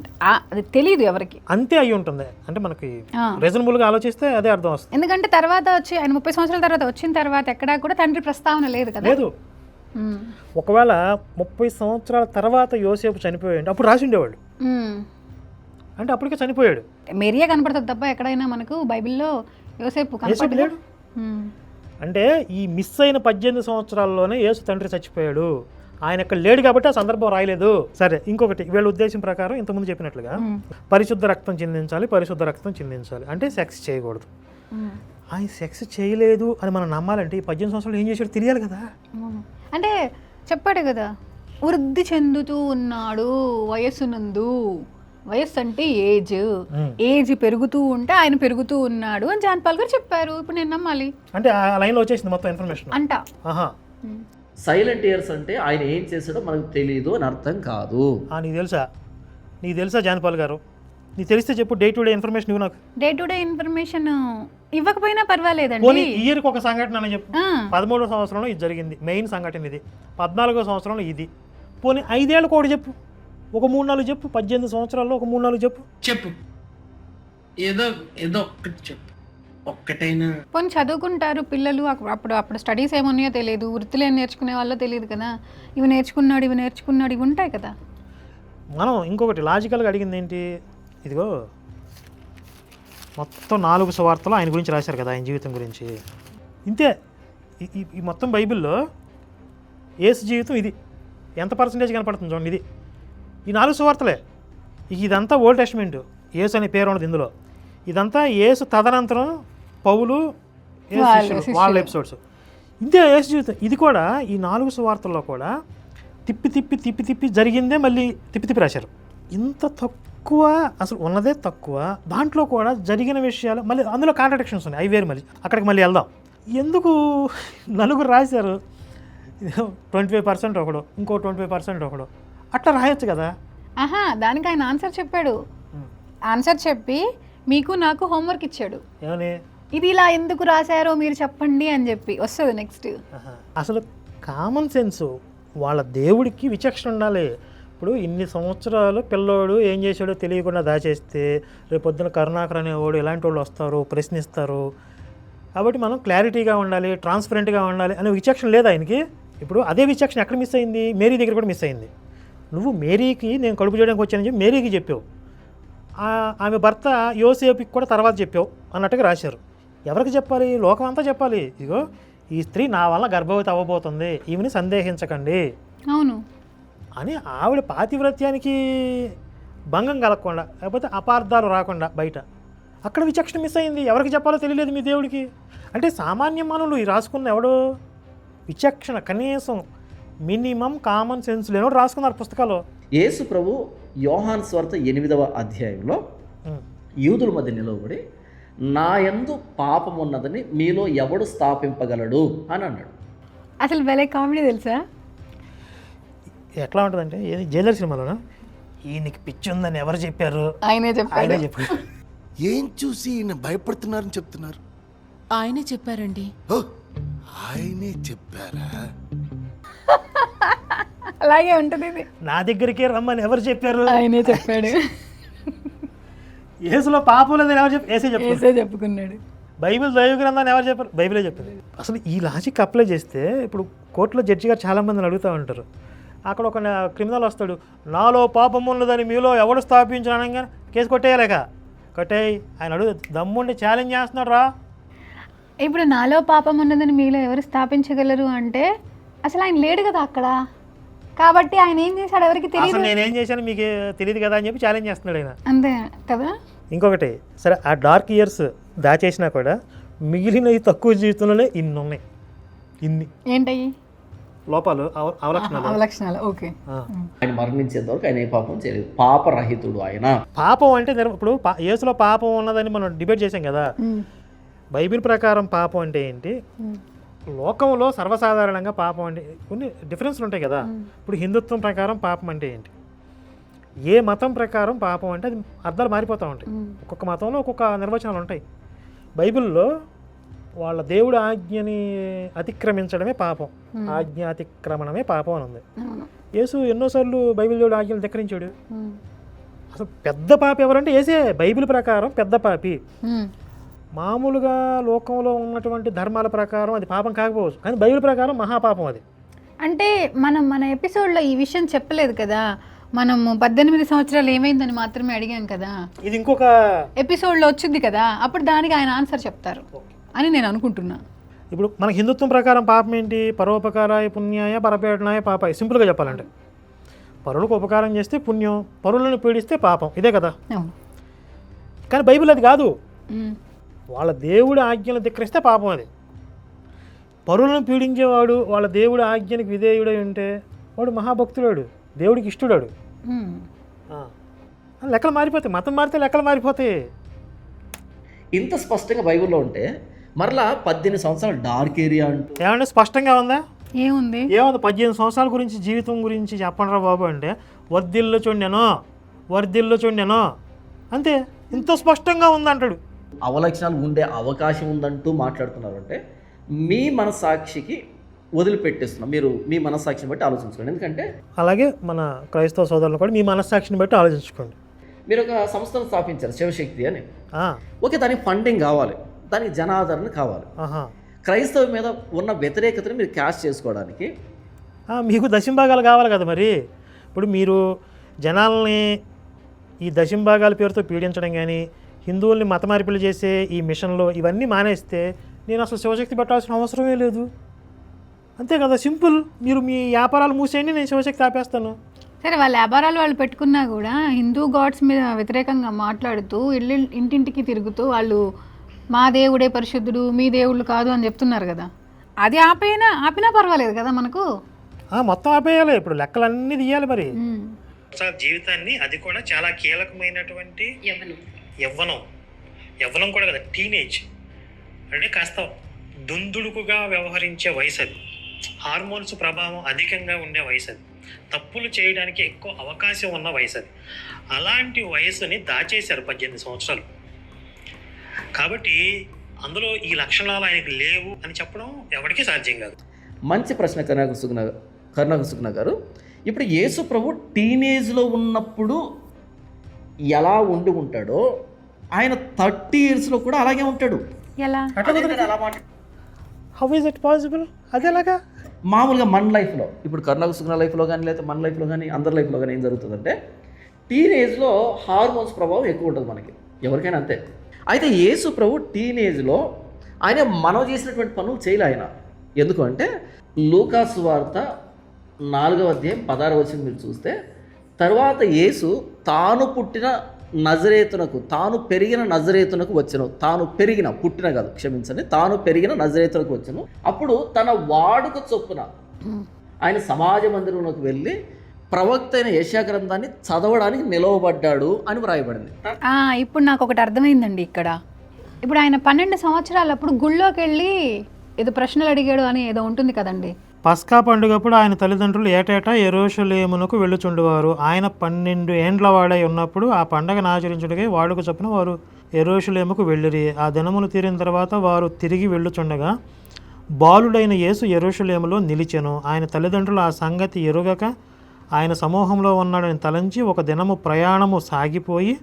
అది తెలియదు ఎవరికి. అంతే అయి ఉంటుంది. అంటే మనకి రీజనబుల్గా ఆలోచిస్తే అదే అర్థం వస్తుంది. ఎందుకంటే తర్వాత వచ్చి ఆయన 30 సంవత్సరాల తర్వాత వచ్చిన తర్వాత ఎక్కడా కూడా తండ్రి ప్రస్తావన లేదు కదా. లేదు. ఒకవేళ 30 సంవత్సరాల తర్వాత యోసేపు చనిపోయాడు అప్పుడు రాసి ఉండేవాళ్ళు, అంటే అప్పటికే చనిపోయాడు. మేరియే కనపడుతుంది తప్ప ఎక్కడైనా మనకు బైబిల్లో యోసేపు కనపడలేడు. అంటే ఈ మిస్ అయిన 18 సంవత్సరాల్లోనే యేసు తండ్రి చచ్చిపోయాడు, ఆయన ఇక్కడ లేడు కాబట్టి ఆ సందర్భం రాయలేదు. సరే, ఇంకొకటి వీళ్ళ ఉద్దేశం ప్రకారం ఇంతకుముందు చెప్పినట్లుగా పరిశుద్ధ రక్తం చిందించాలి, పరిశుద్ధ రక్తం చిందించాలి అంటే సెక్స్ చేయకూడదు. ఆయన సెక్స్ చేయలేదు అని మనం నమ్మాలంటే ఈ 18 సంవత్సరాలు ఏం చేశాడు తెలియాలి కదా. అంటే చెప్పాడు కదా, వృద్ధి చెందుతూ ఉన్నాడు వయస్సునందు. వయస్సు అంటే ఏజ్ పెరుగుతూ ఉంటే ఆయన పెరుగుతూ ఉన్నాడు అని జాన్ పాల్ గారు చెప్పారు. ఇప్పుడు నేను నమ్మాలి అంటే ఆ లైన్లో వచ్చేసింది మొత్తం ఇన్ఫర్మేషన్ అంట. సైలెంట్ ఇయర్స్ అంటే ఆయన ఏం చేశాడో మనకు తెలియదు అని అర్థం కాదు. నీకు తెలుసా జాన్ పాల్ గారు? నీకు తెలిస్తే చెప్పు, డే టు డే ఇన్ఫర్మేషన్ ఇవ్వు నాకు. డే టు డే ఇన్ఫర్మేషన్ ఇవ్వకపోయినా పర్వాలేదండి. ఇయర్కి ఒక సంఘటన అని చెప్పు. 13వ సంవత్సరంలో ఇది జరిగింది, మెయిన్ సంఘటన ఇది. 14వ సంవత్సరంలో ఇది. పోనీ 5 ఏళ్ళ కోడి చెప్పు, ఒక 3-4 చెప్పు. 18 సంవత్సరాల్లో ఒక 3-4 చెప్పు. ఏదో ఒక్కటి చెప్పు, ఒక్కటైనా. పోనీ చదువుకుంటారు పిల్లలు, అప్పుడు స్టడీస్ ఏమున్నాయో తెలియదు, వృత్తులు ఏం నేర్చుకునే వాళ్ళో తెలియదు కదా. ఇవి నేర్చుకున్నాడు ఇవి ఉంటాయి కదా. మనం ఇంకొకటి లాజికల్గా అడిగింది ఏంటి, ఇదిగో మొత్తం 4 సువార్తలు ఆయన గురించి రాశారు కదా, ఆయన జీవితం గురించి. ఇంతే ఈ మొత్తం బైబిల్లో యేసు జీవితం ఇది ఎంత పర్సంటేజ్ కనపడుతుంది చూడండి. ఇది ఈ 4 సువార్తలే. ఇదంతా ఓల్డ్ టెస్టమెంట్, యేసు అనే పేరు ఉన్నది ఇందులో. ఇదంతా యేసు తదనంతరం పౌలు వాళ్ళ ఎపిసోడ్స్. ఇంతే యేసు జీవితం. ఇది కూడా ఈ 4 సువార్తల్లో కూడా తిప్పి జరిగిందే మళ్ళీ తిప్పి రాశారు. ఇంత తక్కువ, అసలు ఉన్నదే తక్కువ, దాంట్లో కూడా జరిగిన విషయాలు మళ్ళీ అందులో కాంట్రడిక్షన్స్ ఉన్నాయి, అవి వేరు. మళ్ళీ అక్కడికి మళ్ళీ వెళ్దాం. ఎందుకు 4 రాశారు, 25% ఒకడు, ఇంకో 25% ఒకడు, అట్లా రాయొచ్చు కదా. దానికి ఆయన ఆన్సర్ చెప్పాడు. ఆన్సర్ చెప్పి మీకు నాకు హోంవర్క్ ఇచ్చాడు. ఏమని, ఇది ఇలా ఎందుకు రాశారో మీరు చెప్పండి అని చెప్పి వస్తుంది నెక్స్ట్. అసలు కామన్ సెన్స్, వాళ్ళ దేవుడికి విచక్షణ ఉండాలి. ఇప్పుడు ఇన్ని సంవత్సరాలు పిల్లోడు ఏం చేశాడో తెలియకుండా దాచేస్తే రేపొద్దున కరుణాకర్ అనేవాడు ఇలాంటి వాళ్ళు వస్తారు, ప్రశ్నిస్తారు. కాబట్టి మనం క్లారిటీగా ఉండాలి, ట్రాన్స్పరెంట్గా ఉండాలి అనే విచక్షణ లేదు ఆయనకి. ఇప్పుడు అదే విచక్షణ ఎక్కడ మిస్ అయింది, మేరీ దగ్గర కూడా మిస్ అయింది. నువ్వు మేరీకి నేను కడుపు చేయడానికి వచ్చానని చెప్పి మేరీకి చెప్పావు, ఆమె భర్త యోసేపుకి కూడా తర్వాత చెప్పావు అన్నట్టుగా రాశారు. ఎవరికి చెప్పాలి? లోకం అంతా చెప్పాలి. ఇదిగో ఈ స్త్రీ నా వల్ల గర్భవతి అవ్వబోతుంది, ఈమెని సందేహించకండి అవును అని ఆవిడ పాతివ్రత్యానికి భంగం కలగకుండా, లేకపోతే అపార్థాలు రాకుండా బయట అక్కడ విచక్షణ మిస్ అయింది. ఎవరికి చెప్పాలో తెలియలేదు మీ దేవుడికి. అంటే సామాన్య మానవులు ఈ రాసుకున్న ఎవడో విచక్షణ, కనీసం మినిమం కామన్ సెన్స్ లేనోడు రాసుకున్నారు పుస్తకాలు. యేసు ప్రభు యోహాను సువార్త 8వ అధ్యాయంలో యూదుల మధ్య నిలవబడి నా యందు పాపం ఉన్నదని మీలో ఎవడు స్థాపింపగలడు అని అన్నాడు. అసలు భలే కామెడీ తెలుసా. ఎట్లా ఉంటుందంటే జైలర్ సినిమాలోనా, ఈయనకి పిచ్చి ఉందని ఎవరు చెప్పారు, ఆయనే చెప్పారు. ఏం చూసి ఈయన భయపడుతున్నారని చెప్తున్నారు? ఆయనే చెప్పారండి. ఓ, ఆయనే చెప్పారా? అలాగే ఉంటుంది ఇది. నా దగ్గరికే రమ్మని ఎవరు చెప్పారు, ఆయనే చెప్పాడు. యేసులో పాపం లేదని ఎవరు ఏసే చెప్పుకున్నాడు. బైబిల్ దైవ గ్రంథాన్ని ఎవరు చెప్పారు, బైబిలే చెప్పింది. అసలు ఈ లాజిక్ అప్లై చేస్తే ఇప్పుడు కోర్టులో జడ్జి గారు చాలామందిని అడుగుతూ ఉంటారు. అక్కడ ఒక క్రిమినల్ వస్తాడు, నాలో పాపం ఉన్నదని మీలో ఎవడు స్థాపించానగా కేసు కొట్టేయలేక కొట్టేయి ఆయన అడుగు దమ్ముండి ఛాలెంజ్ చేస్తున్నాడు రా. ఇప్పుడు నాలో పాపం ఉన్నదని మీలో ఎవరు స్థాపించగలరు అంటే అసలు ఆయన లేడు కదా అక్కడ, కాబట్టి ఆయన ఏం చేశాడు ఎవరికి తెలియదు. నేనేం చేశాను మీకు తెలియదు కదా అని చెప్పి ఛాలెంజ్ చేస్తున్నాడు ఆయన, అంతే కదా. ఇంకొకటి సరే, ఆ డార్క్ ఇయర్స్ దాచేసినా కూడా మిగిలిన ఈ తక్కువ జీవితంలోనే ఇన్ని ఉన్నాయి. ఇన్ని ఏంటయ్యి లోపాలు, అవలక్షణాలు. ఓకే, ఆయన మరణించేంత వరకు ఆయన ఏ పాపం చేయలేదు, పాపరహితుడు ఆయన. పాపం అంటే ఇప్పుడు యేసులో పాపం ఉన్నదని మనం డిబేట్ చేసాం కదా. బైబిల్ ప్రకారం పాపం అంటే ఏంటి, లోకంలో సర్వసాధారణంగా పాపం అంటే కొన్ని డిఫరెన్స్లు ఉంటాయి కదా. ఇప్పుడు హిందుత్వం ప్రకారం పాపం అంటే ఏంటి, ఏ మతం ప్రకారం పాపం అంటే అది అర్థాలు మారిపోతూ ఉంటాయి. ఒక్కొక్క మతంలో ఒక్కొక్క నిర్వచనాలు ఉంటాయి. బైబిల్లో వాళ్ళ దేవుడి ఆజ్ఞని అతిక్రమించడమే పాపం, ఆజ్ఞ అతిక్రమణమే పాపం అని ఉంది. అవును. యేసు ఎన్నోసార్లు బైబిల్ దేవుడు ఆజ్ఞలు ధిక్కరించాడు. అసలు పెద్ద పాపి ఎవరంటే యేసే. బైబిల్ ప్రకారం పెద్ద పాపి. మామూలుగా లోకంలో ఉన్నటువంటి ధర్మాల ప్రకారం అది పాపం కాకపోవచ్చు, కానీ బైబిల్ ప్రకారం మహాపాపం అది. అంటే మన ఎపిసోడ్లో ఈ విషయం చెప్పలేదు కదా, మనము 18 సంవత్సరాలు ఏమైందని మాత్రమే అడిగాం కదా. ఇది ఇంకొక ఎపిసోడ్లో వచ్చింది కదా, అప్పుడు దానికి ఆయన ఆన్సర్ చెప్తారు అని నేను అనుకుంటున్నా. ఇప్పుడు మన హిందుత్వం ప్రకారం పాపం ఏంటి? పరోపకారాయ పుణ్యాయ పరపీడనాయ పాపాయ. సింపుల్గా చెప్పాలంటే పరులకు ఉపకారం చేస్తే పుణ్యం, పరులను పీడిస్తే పాపం, ఇదే కదా. అవును. కానీ బైబిల్ అది కాదు. వాళ్ళ దేవుడి ఆజ్ఞలు ధిక్కరిస్తే పాపం అది. పరులను పీడించేవాడు వాళ్ళ దేవుడి ఆజ్ఞనికి విధేయుడై ఉంటే వాడు మహాభక్తుడాడు, దేవుడికి ఇష్టడాడు. లెక్కలు మారిపోతాయి, మతం మారితే లెక్కలు మారిపోతాయి. ఇంత స్పష్టంగా బైబిల్లో ఉంటే మరలా 18 సంవత్సరాలు డార్క్ ఏరియా అంటూ ఏమంటే స్పష్టంగా ఉందా? ఏముంది? 18 సంవత్సరాల గురించి జీవితం గురించి చెప్పండి రా బాబు అంటే వర్ధిల్లు చుండెను అంతే. ఇంత స్పష్టంగా ఉందంటాడు. అవలక్షణాలు ఉండే అవకాశం ఉందంటూ మాట్లాడుతున్నారు అంటే మీ మనస్సాక్షికి వదిలిపెట్టేస్తున్నాం. మీరు మీ మనస్సాక్షిని బట్టి ఆలోచించుకోండి. ఎందుకంటే అలాగే మన క్రైస్తవ సోదరులు కూడా మీ మనస్సాక్షిని బట్టి ఆలోచించుకోండి. మీరు ఒక సంస్థను స్థాపించారు, శివశక్తి అని. ఓకే, దానికి ఫండింగ్ కావాలి, దానికి జనాదరణ కావాలి. క్రైస్తవ మీద ఉన్న వ్యతిరేకతను మీరు క్యాష్ చేసుకోవడానికి మీకు దశంభాగాలు కావాలి కదా. మరి ఇప్పుడు మీరు జనాల్ని ఈ దశంభాగాల పేరుతో పీడించడం కానీ, హిందువుల్ని మత మార్పిడి చేసే ఈ మిషన్లో ఇవన్నీ మానేస్తే నేను అసలు శివశక్తి పెట్టాల్సిన అవసరమే లేదు. అంతే కదా, సింపుల్. మీరు మీ వ్యాపారాలు మూసేయండి, నేను శివశక్తి ఆపేస్తాను. సరే, వాళ్ళ వ్యాపారాలు వాళ్ళు పెట్టుకున్నా కూడా హిందూ గాడ్స్ మీద వ్యతిరేకంగా మాట్లాడుతూ ఇంటింటికి తిరుగుతూ వాళ్ళు మా దేవుడే పరిశుద్ధుడు, మీ దేవుళ్ళు కాదు అని చెప్తున్నారు కదా. అది ఆపినా పర్వాలేదు కదా మనకు. మొత్తం ఆపేయాలి. ఇప్పుడు లెక్కలన్నీ తీయాలి. మరి జీవితాన్ని అది కూడా చాలా కీలకమైనటువంటి యవ్వనం కూడా కదా, టీనేజ్ అంటే కాస్త దుందుడుకుగా వ్యవహరించే వయసు అది. హార్మోన్స్ ప్రభావం అధికంగా ఉండే వయసు అది. తప్పులు చేయడానికి ఎక్కువ అవకాశం ఉన్న వయసు అది. అలాంటి వయసుని దాచేశారు 18 సంవత్సరాలు. కాబట్టి అందులో ఈ లక్షణాలు ఆయనకు లేవు అని చెప్పడం ఎవరికీ సాధ్యం కాదు. మంచి ప్రశ్న కరుణాకర్ సుగుణ గారు. ఇప్పుడు యేసు ప్రభు టీనేజ్లో ఉన్నప్పుడు ఎలా ఉండి ఉంటాడో ఆయన 30 yearsలో కూడా అలాగే ఉంటాడు. ఎలా? How is it possible? అదేలాగా మామూలుగా మన లైఫ్లో, ఇప్పుడు కరుణాకర్ సుగుణ లైఫ్లో కానీ లేకపోతే మన లైఫ్లో కానీ అందరి లైఫ్లో కానీ ఏం జరుగుతుందంటే టీనేజ్లో హార్మోన్స్ ప్రభావం ఎక్కువ ఉంటుంది మనకి, ఎవరికైనా అంతే. అయితే యేసు ప్రభు టీనేజ్లో ఆయన మనం చేసినటువంటి పనులు చేయలే ఆయన. ఎందుకు అంటే లూకాసు వార్త 4వ అధ్యాయం 16వ వచనం మీరు చూస్తే, తర్వాత యేసు తాను పుట్టిన నజరేతునకు, తాను పెరిగిన నజరేతునకు వచ్చెను. తాను పెరిగిన, పుట్టిన కాదు, క్షమించండి, తాను పెరిగిన నజరేతునకు వచ్చెను. అప్పుడు తన వాడుక చొప్పున ఆయన సమాజ మందిరంలోకి వెళ్ళి ప్రవక్త అయిన యెషయా గ్రంథాన్ని చదవడానికి నిలవబడ్డాడు అని వ్రాయబడింది. ఇప్పుడు నాకు ఒకటి అర్థమైందండి. ఇక్కడ ఇప్పుడు ఆయన 12 సంవత్సరాలప్పుడు గుళ్ళోకి వెళ్ళి ఏదో ప్రశ్నలు అడిగాడు అని ఏదో ఉంటుంది కదండి. పస్కా పండుగప్పుడు ఆయన తల్లిదండ్రులు ఏటేటా యెరూషలేమునకు వెళ్ళుచుండేవారు. ఆయన 12 ఏండ్ల వాడై ఉన్నప్పుడు ఆ పండగను ఆచరించుటకై వాడుక చొప్పున వారు యెరూషలేముకు వెళ్ళిరి. ఆ దినములు తీరిన తర్వాత వారు తిరిగి వెళ్ళుచుండగా బాలుడైన యేసు యెరూషలేములో నిలిచెను. ఆయన తల్లిదండ్రులు ఆ సంగతి ఎరుగక ఆయన సమూహంలో ఉన్నాడని తలంచి ఒక దినము ప్రయాణము సాగిపోయి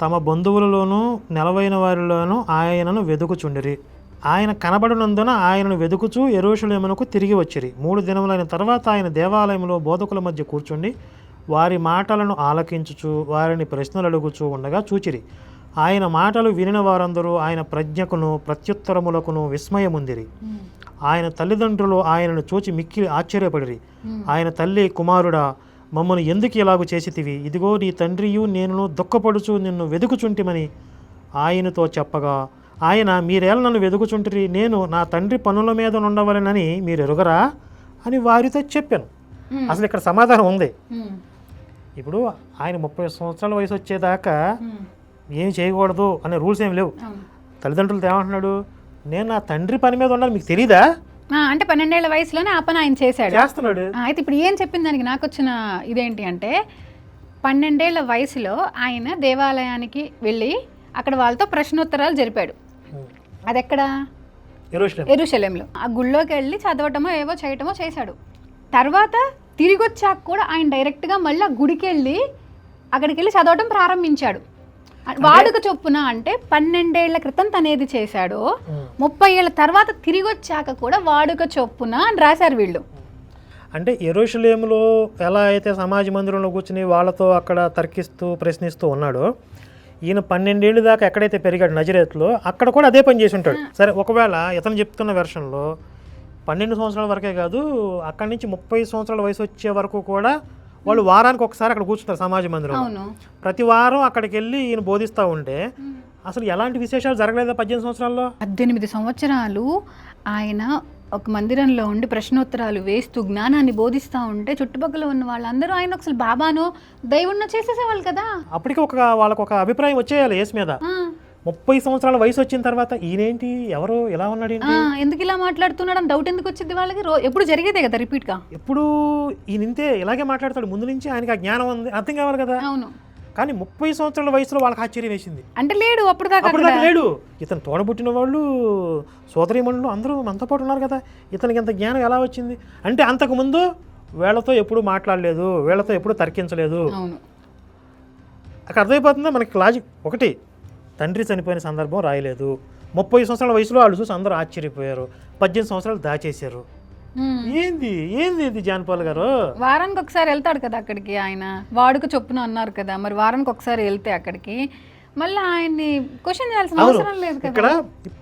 తమ బంధువులలోనూ నెలవైన వారిలోనూ ఆయనను వెదుకుచుండిరి. ఆయన కనబడినందున ఆయనను వెదుకుచూ యెరూషలేమునకు తిరిగి వచ్చిరి. 3 దినములైన తర్వాత ఆయన దేవాలయంలో బోధకుల మధ్య కూర్చుండి వారి మాటలను ఆలకించుచు వారిని ప్రశ్నలు అడుగుచూ ఉండగా చూచిరి. ఆయన మాటలు వినిన వారందరూ ఆయన ప్రజ్ఞకును ప్రత్యుత్తరములకును విస్మయముందిరి. ఆయన తల్లిదండ్రులు ఆయనను చూచి మిక్కిలి ఆశ్చర్యపడిరి. ఆయన తల్లి, కుమారుడా, మమ్మల్ని ఎందుకు ఇలాగూ చేసితివి? ఇదిగో నీ తండ్రియు నేను దుఃఖపడుచు నిన్ను వెదుకుచుంటిమని ఆయనతో చెప్పగా ఆయన, మీరేళ నన్ను వెదుకుచుంటిరి, నేను నా తండ్రి పనుల మీద ఉండవలెనని మీరు ఎరుగరా అని వారితో చెప్పాను. అసలు ఇక్కడ సమాధానం ఉంది. ఇప్పుడు ఆయన 30 సంవత్సరాల వయసు వచ్చేదాకా ఏం చేయకూడదు అనే రూల్స్ ఏమి లేవు. తల్లిదండ్రులతో ఏమంటున్నాడు? నేను నా తండ్రి పని మీద ఉండాలి, మీకు తెలీదా? అంటే 12 ఏళ్ల వయసులోనే ఆ పని ఆయన చేస్తున్నాడు. అయితే ఇప్పుడు ఏం చెప్పింది దానికి నాకు వచ్చిన ఇదేంటి అంటే 12 ఏళ్ల వయసులో ఆయన దేవాలయానికి వెళ్ళి అక్కడ వాళ్ళతో ప్రశ్నోత్తరాలు జరిపాడు. అది ఎక్కడ? యెరూషలేంలో ఆ గుళ్ళోకి వెళ్ళి చదవటమో ఏవో చేయటమో చేశాడు. తర్వాత తిరిగి వచ్చాక కూడా ఆయన డైరెక్ట్గా మళ్ళీ ఆ గుడికి వెళ్ళి అక్కడికి వెళ్ళి చదవటం ప్రారంభించాడు. వాడుక చొప్పున అంటే 12 ఏళ్ల క్రితం తనేది చేశాడో 30 ఏళ్ళ తర్వాత తిరిగి వచ్చాక కూడా వాడుక చొప్పున అని రాశారు వీళ్ళు. అంటే యెరూషలేములో ఎలా అయితే సమాజ మందిరంలో కూర్చుని వాళ్ళతో అక్కడ తర్కిస్తూ ప్రశ్నిస్తూ ఉన్నాడో, ఈయన 12 ఏళ్ళు దాకా ఎక్కడైతే పెరిగాడు నజరేత్లో అక్కడ కూడా అదే పని చేసి ఉంటాడు. సరే, ఒకవేళ ఇతను చెప్తున్న వెర్షన్లో 12 సంవత్సరాల వరకే కాదు, అక్కడి నుంచి 30 సంవత్సరాల వయసు వచ్చే వరకు కూడా వాళ్ళు వారానికి ఒకసారి అక్కడ కూర్చుంటారు సమాజ మందిరంలో. ప్రతి వారం అక్కడికి వెళ్ళి ఈయన బోధిస్తూ ఉంటే అసలు ఎలాంటి విశేషాలు జరగలేదా 18 సంవత్సరాల్లో? 18 సంవత్సరాలు ఆయన ఒక మందిరంలో ఉండి ప్రశ్నోత్తరాలు వేస్తూ జ్ఞానాన్ని బోధిస్తూ ఉంటే చుట్టుపక్కల ఉన్న వాళ్ళందరూ ఆయన అసలు బాబానో దైవున్నో చేసేసేవాళ్ళు కదా. అప్పటికి వాళ్ళకు ఒక అభిప్రాయం వచ్చేయాలి యేసు మీద. 30 సంవత్సరాల వయసు వచ్చిన తర్వాత ఈయనేంటి, ఎవరో ఎలా ఉన్నాడు, ఎందుకు ఇలా మాట్లాడుతున్నాడు అని డౌట్ ఎందుకు వచ్చింది వాళ్ళకి? ఎప్పుడు జరిగేదే కదా రిపీట్గా. ఎప్పుడు ఈయన ఇంతే ఇలాగే మాట్లాడతాడు, ముందు నుంచి ఆయనకి ఆ జ్ఞానం ఉంది, అర్థం కావాలి కదా. అవును. కానీ 30 సంవత్సరాల వయసులో వాళ్ళకి ఆశ్చర్యం వేసింది. అంటే లేడు అప్పుడు దాకా లేడు. ఇతను తోడబుట్టిన వాళ్ళు, సోదరీమణులు అందరూ మనతో పాటు ఉన్నారు కదా, ఇతనికి ఇంత జ్ఞానం ఎలా వచ్చింది అంటే అంతకుముందు వీళ్ళతో ఎప్పుడు మాట్లాడలేదు, వీళ్ళతో ఎప్పుడు తర్కించలేదు. అక్కడ అర్థమైపోతుందా మనకి లాజిక్. ఒకటి, తండ్రి చనిపోయిన సందర్భం రాయలేదు. 30 సంవత్సరాల వయసులో వాళ్ళు చూసి అందరూ ఆశ్చర్యపోయారు. 18 సంవత్సరాలు దాచేశారు. ఏంది ఇది జాన్ పాల్ గారు? వారానికి ఒకసారి వెళ్తాడు కదా అక్కడికి, ఆయన వాడుక చొప్పున అన్నారు కదా, మరి వారానికి ఒకసారి వెళ్తే అక్కడికి మళ్ళీ ఆయన్ని క్వశ్చన్ చేయాల్సిన అవసరం లేదు కదా. ఇక్కడ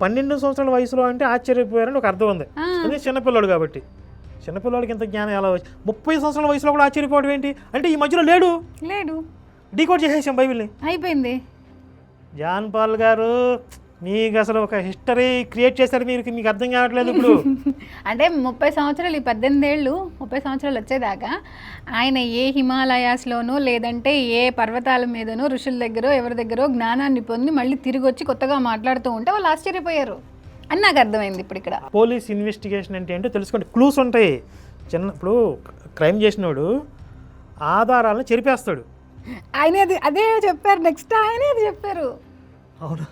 12 సంవత్సరాల వయసులో అంటే ఆశ్చర్యపోయారని ఒక అర్థం ఉంది. అదే చిన్నపిల్లాడు కాబట్టి. చిన్నపిల్లాడికి ఇంత జ్ఞానం ఎలా వచ్చి 30 సంవత్సరాల వయసులో కూడా ఆశ్చర్యపోవడం ఏంటి అంటే ఈ మధ్యలో లేడు. డీకోడ్ చేసేసాం బైబిల్ని, అయిపోయింది. జాన్ పాల్ గారు మీకు అసలు ఒక హిస్టరీ క్రియేట్ చేశారు, మీకు అర్థం కావట్లేదు ఇప్పుడు. అంటే 30 సంవత్సరాలు, ఈ 18 ఏళ్ళు 30 సంవత్సరాలు వచ్చేదాకా ఆయన ఏ హిమాలయాస్లోనో లేదంటే ఏ పర్వతాల మీదనో ఋషుల దగ్గర ఎవరి దగ్గర జ్ఞానాన్ని పొంది మళ్ళీ తిరిగి వచ్చి కొత్తగా మాట్లాడుతూ ఉంటే వాళ్ళు ఆశ్చర్యపోయారు అని నాకు అర్థమైంది. ఇప్పుడు ఇక్కడ పోలీస్ ఇన్వెస్టిగేషన్ అంటే ఏంటో తెలుసుకోండి. క్లూస్ ఉంటాయి. ఇప్పుడు క్రైమ్ చేసినోడు ఆధారాలను చెరిపేస్తాడు. ఆయన అదే చెప్పారు, నెక్స్ట్ ఆయనే అది చెప్పారు. అవునా?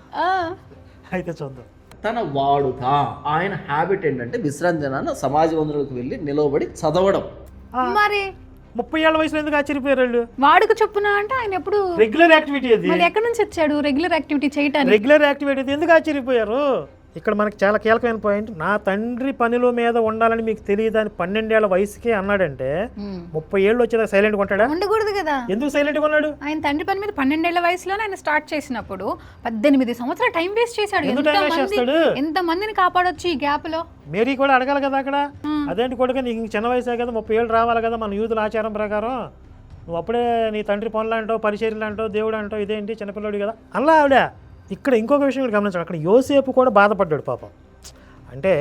అయితే చూద్దాం. తన వాడుక, ఆయన హ్యాబిట్ ఏంటంటే విశ్రాంతి దినాన సమాజ మందిరంలోకి వెళ్ళి నిలవబడి చదవడం. మరి 30 ఏళ్ల వయసులో ఎందుకు ఆశ్చర్యపోయారు వాళ్ళు? వాడుక చొప్పున అంటే ఆయన ఎప్పుడు రెగ్యులర్ యాక్టివిటీ అది. మరి ఎక్కడి నుంచి వచ్చాడు రెగ్యులర్ యాక్టివిటీ చేయటానికి? రెగ్యులర్ యాక్టివిటీ ఎందుకు ఆశ్చర్యపోయారు? ఇక్కడ మనకి చాలా కీలకమైన పాయింట్. నా తండ్రి పనిలో మీద ఉండాలని మీకు తెలియదని 12 ఏళ్ల వయసుకే అన్నాడంటే 30 ఏళ్ళు వచ్చేదాకా సైలెంట్గా ఉంటాడా? ఉండకూడదు కదా. ఎందుకు సైలెంట్గా ఉన్నాడు? ఆయన తండ్రి పని మీద 12 ఏళ్ల వయసులోనే ఆయన స్టార్ట్ చేసినప్పుడు 18 సంవత్సరాలు టైం వేస్ట్ చేశాడు. ఎంత మందిని కాపాడొచ్చు ఈ గ్యాప్ లో? మేరీ కూడా అడగాలి కదా అక్కడ, అదేంటి కొడుకు నీకు చిన్న వయసే కదా, 30 ఏళ్ళు రావాలి కదా మన యూదుల ఆచారం ప్రకారం, నువ్వు అప్పుడే నీ తండ్రి పనులు అంటావు, పరిచర్యలు అంటావు, దేవుడు అంటావు, ఇదేంటి చిన్నపిల్లడు కదా అలా ఆవిడ. ఇక్కడ ఇంకొక విషయం కూడా గమనించాడు. అక్కడ యోసేపు కూడా బాధపడ్డాడు పాపం. అంటే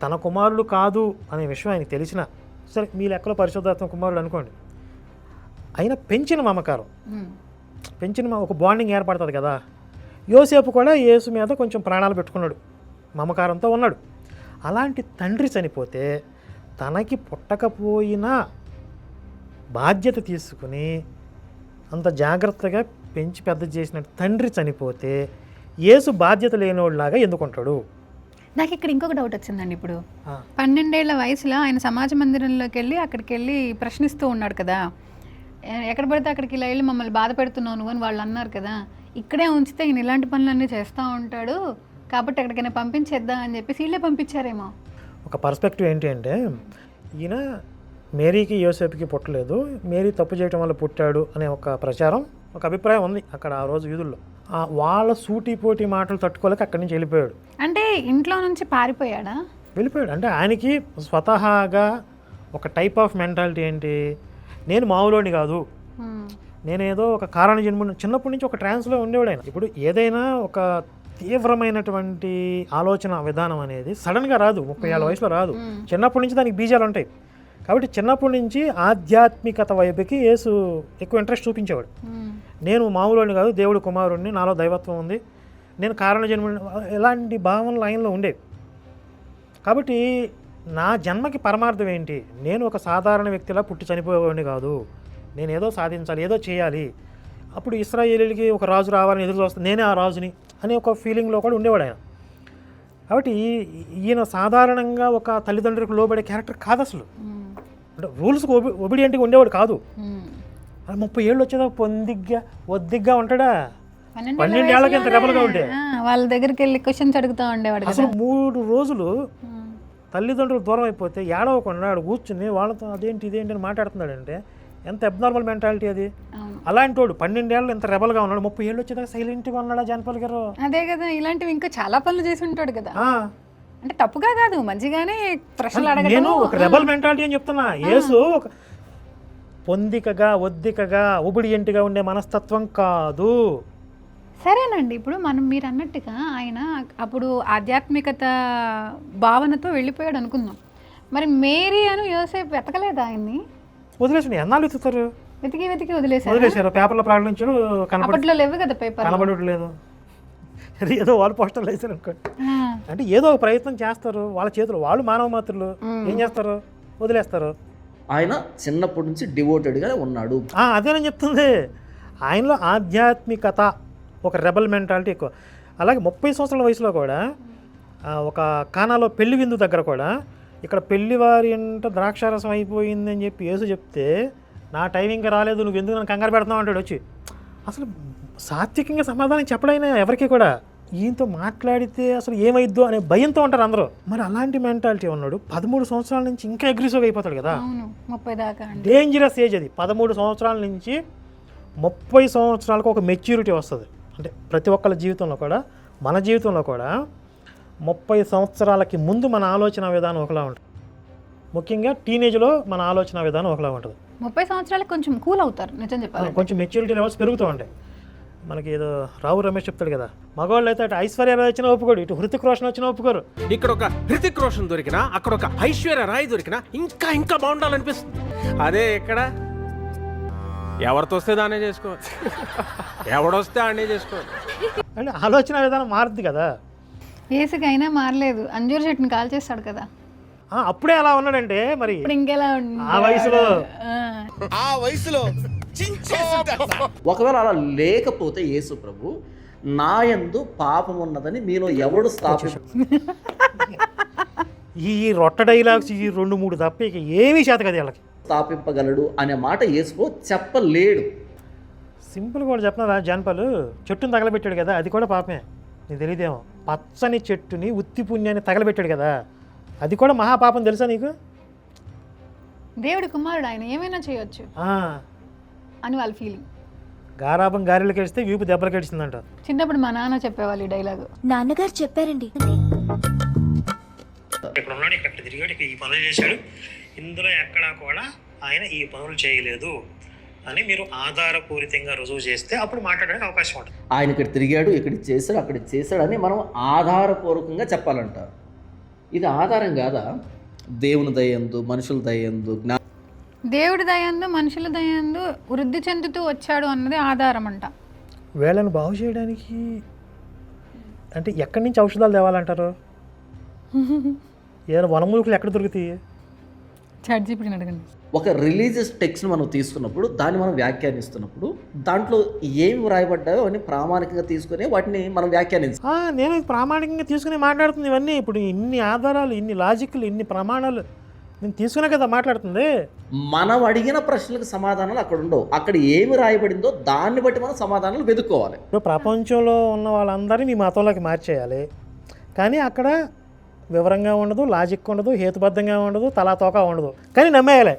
తన కుమారుడు కాదు అనే విషయం ఆయనకు తెలిసిన, సరే మీ లెక్కలో పరిశుద్ధాత్మ కుమారుడు అనుకోండి, అయినా పెంచిన మమకారం, పెంచిన ఒక బాండింగ్ ఏర్పడుతుంది కదా. యోసేపు కూడా యేసు మీద కొంచెం ప్రాణాలు పెట్టుకున్నాడు, మమకారంతో ఉన్నాడు. అలాంటి తండ్రి చనిపోతే తనకి పుట్టకపోయినా బాధ్యత తీసుకుని అంత జాగ్రత్తగా పెంచి పెద్ద చేసిన తండ్రి చనిపోతే యేసు బాధ్యత లేనివాడిలాగా ఎందుకుంటాడు? నాకు ఇక్కడ ఇంకొక డౌట్ వచ్చిందండి. ఇప్పుడు 12 ఏళ్ల వయసులో ఆయన సమాజ మందిరంలోకి వెళ్ళి అక్కడికి వెళ్ళి ప్రశ్నిస్తూ ఉన్నాడు కదా, ఎక్కడ పడితే అక్కడికి ఇలా వెళ్ళి మమ్మల్ని బాధ పెడుతున్నావు నువ్వు అని వాళ్ళు అన్నారు కదా. ఇక్కడే ఉంచితే ఈయన ఇలాంటి పనులన్నీ చేస్తూ ఉంటాడు కాబట్టి ఎక్కడికైనా పంపించేద్దాం అని చెప్పి వీళ్ళే పంపించారేమో. ఒక పర్స్పెక్టివ్ ఏంటి అంటే, ఈయన మేరీకి యోసేపుకి పుట్టలేదు, మేరీ తప్పు చేయడం వల్ల పుట్టాడు అనే ఒక ప్రచారం, ఒక అభిప్రాయం ఉంది అక్కడ ఆ రోజు యూదుల్లో. వాళ్ళ సూటిపోటి మాటలు తట్టుకోలేక అక్కడి నుంచి వెళ్ళిపోయాడు. అంటే ఇంట్లో నుంచి పారిపోయాడా? వెళ్ళిపోయాడు. అంటే ఆయనకి స్వతహాగా ఒక టైప్ ఆఫ్ మెంటాలిటీ ఏంటి, నేను మామూలుని కాదు, నేనేదో ఒక కారణ జన్మ, చిన్నప్పటి నుంచి ఒక ట్రాన్స్లో ఉండేవాడు ఆయన. ఇప్పుడు ఏదైనా ఒక తీవ్రమైనటువంటి ఆలోచన విధానం అనేది సడన్గా రాదు, 30 ఏళ్ళ వయసులో రాదు, చిన్నప్పటి నుంచి దానికి బీజాలు ఉంటాయి. కాబట్టి చిన్నప్పటి నుంచి ఆధ్యాత్మికత వైపుకి యేసు ఎక్కువ ఇంట్రెస్ట్ చూపించేవాడు. నేను మామూలుని కాదు, దేవుడు కుమారుడిని, నాలో దైవత్వం ఉంది, నేను కారణ జన్మ, ఎలాంటి భావనలు ఆయనలో ఉండేవి. కాబట్టి నా జన్మకి పరమార్థం ఏంటి, నేను ఒక సాధారణ వ్యక్తిలా పుట్టి చనిపోయేవాడిని కాదు, నేను ఏదో సాధించాలి, ఏదో చేయాలి, అప్పుడు ఇశ్రాయేలీలకి ఒక రాజు రావాలని ఎదురు చూస్తాను, నేనే ఆ రాజుని అనే ఒక ఫీలింగ్లో కూడా ఉండేవాడు ఆయన. కాబట్టి ఈయన సాధారణంగా ఒక తల్లిదండ్రులకు లోబడే క్యారెక్టర్ కాదు అసలు. అంటే రూల్స్కి ఒబిడియంట్గా ఉండేవాడు కాదు. 30 ఏళ్ళు వచ్చేదాకా ఒద్దిగ్గా ఉంటాడా? 12 ఏళ్ళకి ఎంత రెబల్గా ఉంటే వాళ్ళ దగ్గరికి వెళ్ళి క్వశ్చన్స్ అడుగుతూ ఉండేవాడు కదా. అసలు 3 రోజులు తల్లిదండ్రులు దూరం అయిపోతే ఏడవకుండా ఆడు కూర్చుని వాళ్ళతో ఇదేంటి అని మాట్లాడుతున్నాడంటే ఎంత అబ్నార్మల్ మెంటాలిటీ అది. అలాంటి వాడు 12 ఏళ్ళు ఎంత రెబల్గా ఉన్నాడు, 30 ఏళ్ళు వచ్చేదాకా సైలెంట్గా ఉన్నాడా జానపల్ గారు? అదే కదా, ఇలాంటివి ఇంకా చాలా పనులు చేసి ఉంటాడు కదా. అంటే తప్పుగా కాదు, మంచిగానే ప్రశ్నలు అడగడం. నేను ఒక రెబల్ మెంటాలిటీ అని చెప్తున్నా. యేసు ఒక పొందికగా ఒద్దికగా ఒబిడియంట్గా ఉండే మనస్తత్వం కాదు. సరేనండి, ఇప్పుడు మీరు అన్నట్టుగా ఆయన అప్పుడు ఆధ్యాత్మికత భావనతో వెళ్ళిపోయాడు అనుకుందాం. మరి మేరీ అను యోసేపు వెతకలేదు ఆయన్ని? వదిలేసి ఎన్నాళ్ళు వెతుకుతారు? వెతికి వదిలేశారు. పేపర్లో ప్రకటించారు, అప్పట్లో లేవు కదా పేపర్, కనబడట్లేదు. ఏదో వాళ్ళు పోస్టర్లు వేసారు అనుకోండి. అంటే ఏదో ఒక ప్రయత్నం చేస్తారు, వాళ్ళ చేతులు, వాళ్ళు మానవ మాత్రులు ఏం చేస్తారు, వదిలేస్తారు. ఆయన చిన్నప్పటి నుంచి డివోటెడ్గా ఉన్నాడు. అదేనని చెప్తుంది. ఆయనలో ఆధ్యాత్మికత, ఒక రెబల్ మెంటాలిటీ ఎక్కువ. అలాగే 30 సంవత్సరాల వయసులో కూడా ఒక కానాలో పెళ్లి విందు దగ్గర కూడా ఇక్కడ పెళ్లివారి అంట ద్రాక్షారసం అయిపోయింది అని చెప్పి యేసు చెప్తే, నా టైం ఇంకా రాలేదు, నువ్వు ఎందుకు నన్ను కంగారు పెడుతున్నావు అంటాడు వచ్చి. అసలు సాత్వికంగా సమాధానం చెప్పడైనా ఎవరికి కూడా, ఈయనతో మాట్లాడితే అసలు ఏమైద్దో అనే భయంతో ఉంటారు అందరూ. మరి అలాంటి మెంటాలిటీ ఉన్నాడు. 13 సంవత్సరాల నుంచి ఇంకా అగ్రెసివ్గా అయిపోతాడు కదా. 30 దాకా డేంజరస్ ఏజ్ అది. 13 సంవత్సరాల నుంచి 30 సంవత్సరాలకు ఒక మెచ్యూరిటీ వస్తుంది. అంటే ప్రతి ఒక్కళ్ళ జీవితంలో కూడా, మన జీవితంలో కూడా 30 సంవత్సరాలకి ముందు మన ఆలోచన విధానం ఒకలా ఉంటుంది. ముఖ్యంగా టీనేజ్లో మన ఆలోచన విధానం ఒకలా ఉంటుంది. 30 సంవత్సరాలకు కొంచెం కూల్ అవుతారు, నిజం చెప్పాలి. కొంచెం మెచ్యూరిటీ లెవెల్స్ పెరుగుతూ ఉంటాయి. మనకి ఏదో రావు రమేష్ చెప్తాడు కదా, మగవాళ్ళు అయితే అటు ఐశ్వర్య రాయ్ వచ్చినా ఒప్పుకోడు, ఇటు హృతిక్ రోషన్ వచ్చినా ఒప్పుకోరు. ఇక్కడ ఒక హృతిక్ రోషన్ దొరికినా, అక్కడ ఒక ఐశ్వర్య రాయ్ దొరికినా ఇంకా బాగుండాలనిపిస్తుంది. అదే ఇక్కడ ఎవరితో వస్తే దాన్నే చేసుకోవాలి, ఎవడొస్తే ఆడనే చేసుకోవాలి. అంటే ఆలోచన విధానం మారుద్ది కదా. ఏసుకైనా మారలేదు, అంజూర్ చెట్టుని కాల్ చేస్తాడు కదా. అప్పుడే అలా ఉన్నాడంటే మరి ఇంకెలా ఆ వయసులో ఒకవేళ అలా లేకపోతే యేసు ప్రభు, నా యందు పాపం ఉన్నదని మీలో ఎవడు ఈ రొట్ట డైలాగ్స్ ఈ 2-3 తప్ప ఇక ఏమీ చేత కదా వీళ్ళకి స్థాపింపగలడు అనే మాట యేసు చెప్పలేడు. సింపుల్ కూడా చెప్పినారా, జానపాలు చెట్టుని తగలబెట్టాడు కదా, అది కూడా పాపమే. నీకు తెలియదేమో, పచ్చని చెట్టుని ఉత్తి పుణ్యాన్ని తగలబెట్టాడు కదా, అది కూడా మహాపాపం తెలుసా నీకు? దేవుడి కుమారుడు ఆయన, ఏమైనా చేయొచ్చు అని వాళ్ళ ఫీలింగ్. గారాబం గారెలు కడిస్తే వీపు దెబ్బలు కడిచిందంట. చిన్నప్పుడు మా నాన్న చెప్పేవాళ్ళు ఈ డైలాగు. నాన్నగారు చెప్పారండి. ఇక్కడ ఉన్నాడు, ఇక్కడ తిరిగాడు, ఈ పనులు చేశాడు, ఇందులో ఎక్కడా కూడా ఆయన ఈ పనులు చేయలేదు అని మీరు ఆధారపూరితంగా రుజువు చేస్తే అప్పుడు మాట్లాడడానికి అవకాశం ఉంటుంది. ఆయన ఇక్కడ తిరిగాడు, ఇక్కడ చేశాడు, అక్కడ చేశాడని మనం ఆధారపూర్వకంగా చెప్పాలంట. ఇది ఆధారం కాదా? దేవుని దయందు, మనుషుల దయందు, దేవుడి దయందు, మనుషుల దయందు వృద్ధి చెందుతూ వచ్చాడు అన్నది ఆధారం అంట. వీళ్ళని బాగు చేయడానికి అంటే ఎక్కడి నుంచి ఔషధాలు తేవాలంటారు? ఏదైనా వనమూలికలు ఎక్కడ దొరుకుతాయి? చాట్‌జీపీటీని అడగండి. ఒక రిలీజియస్ టెక్స్ట్ని మనం తీసుకున్నప్పుడు, దాన్ని మనం వ్యాఖ్యానిస్తున్నప్పుడు, దాంట్లో ఏమి వ్రాయబడ్డాయో అని ప్రామాణికంగా తీసుకుని వాటిని మనం వ్యాఖ్యానిస్తాం. నేను ప్రామాణికంగా తీసుకుని మాట్లాడుతుంది ఇవన్నీ. ఇప్పుడు ఇన్ని ఆధారాలు, ఇన్ని లాజిక్లు, ఇన్ని ప్రమాణాలు నేను తీసుకునే కదా మాట్లాడుతుంది. మనం అడిగిన ప్రశ్నలకు సమాధానాలు అక్కడ ఉండవు. అక్కడ ఏమి రాయబడిందో దాన్ని బట్టి మనం సమాధానాలు వెతుక్కోవాలి. ఇప్పుడు ప్రపంచంలో ఉన్న వాళ్ళందరినీ మీ మతంలోకి మార్చేయాలి, కానీ అక్కడ వివరంగా ఉండదు, లాజిక్ ఉండదు, హేతుబద్ధంగా ఉండదు, తలాతోక ఉండదు, కానీ నమ్మేయాలి,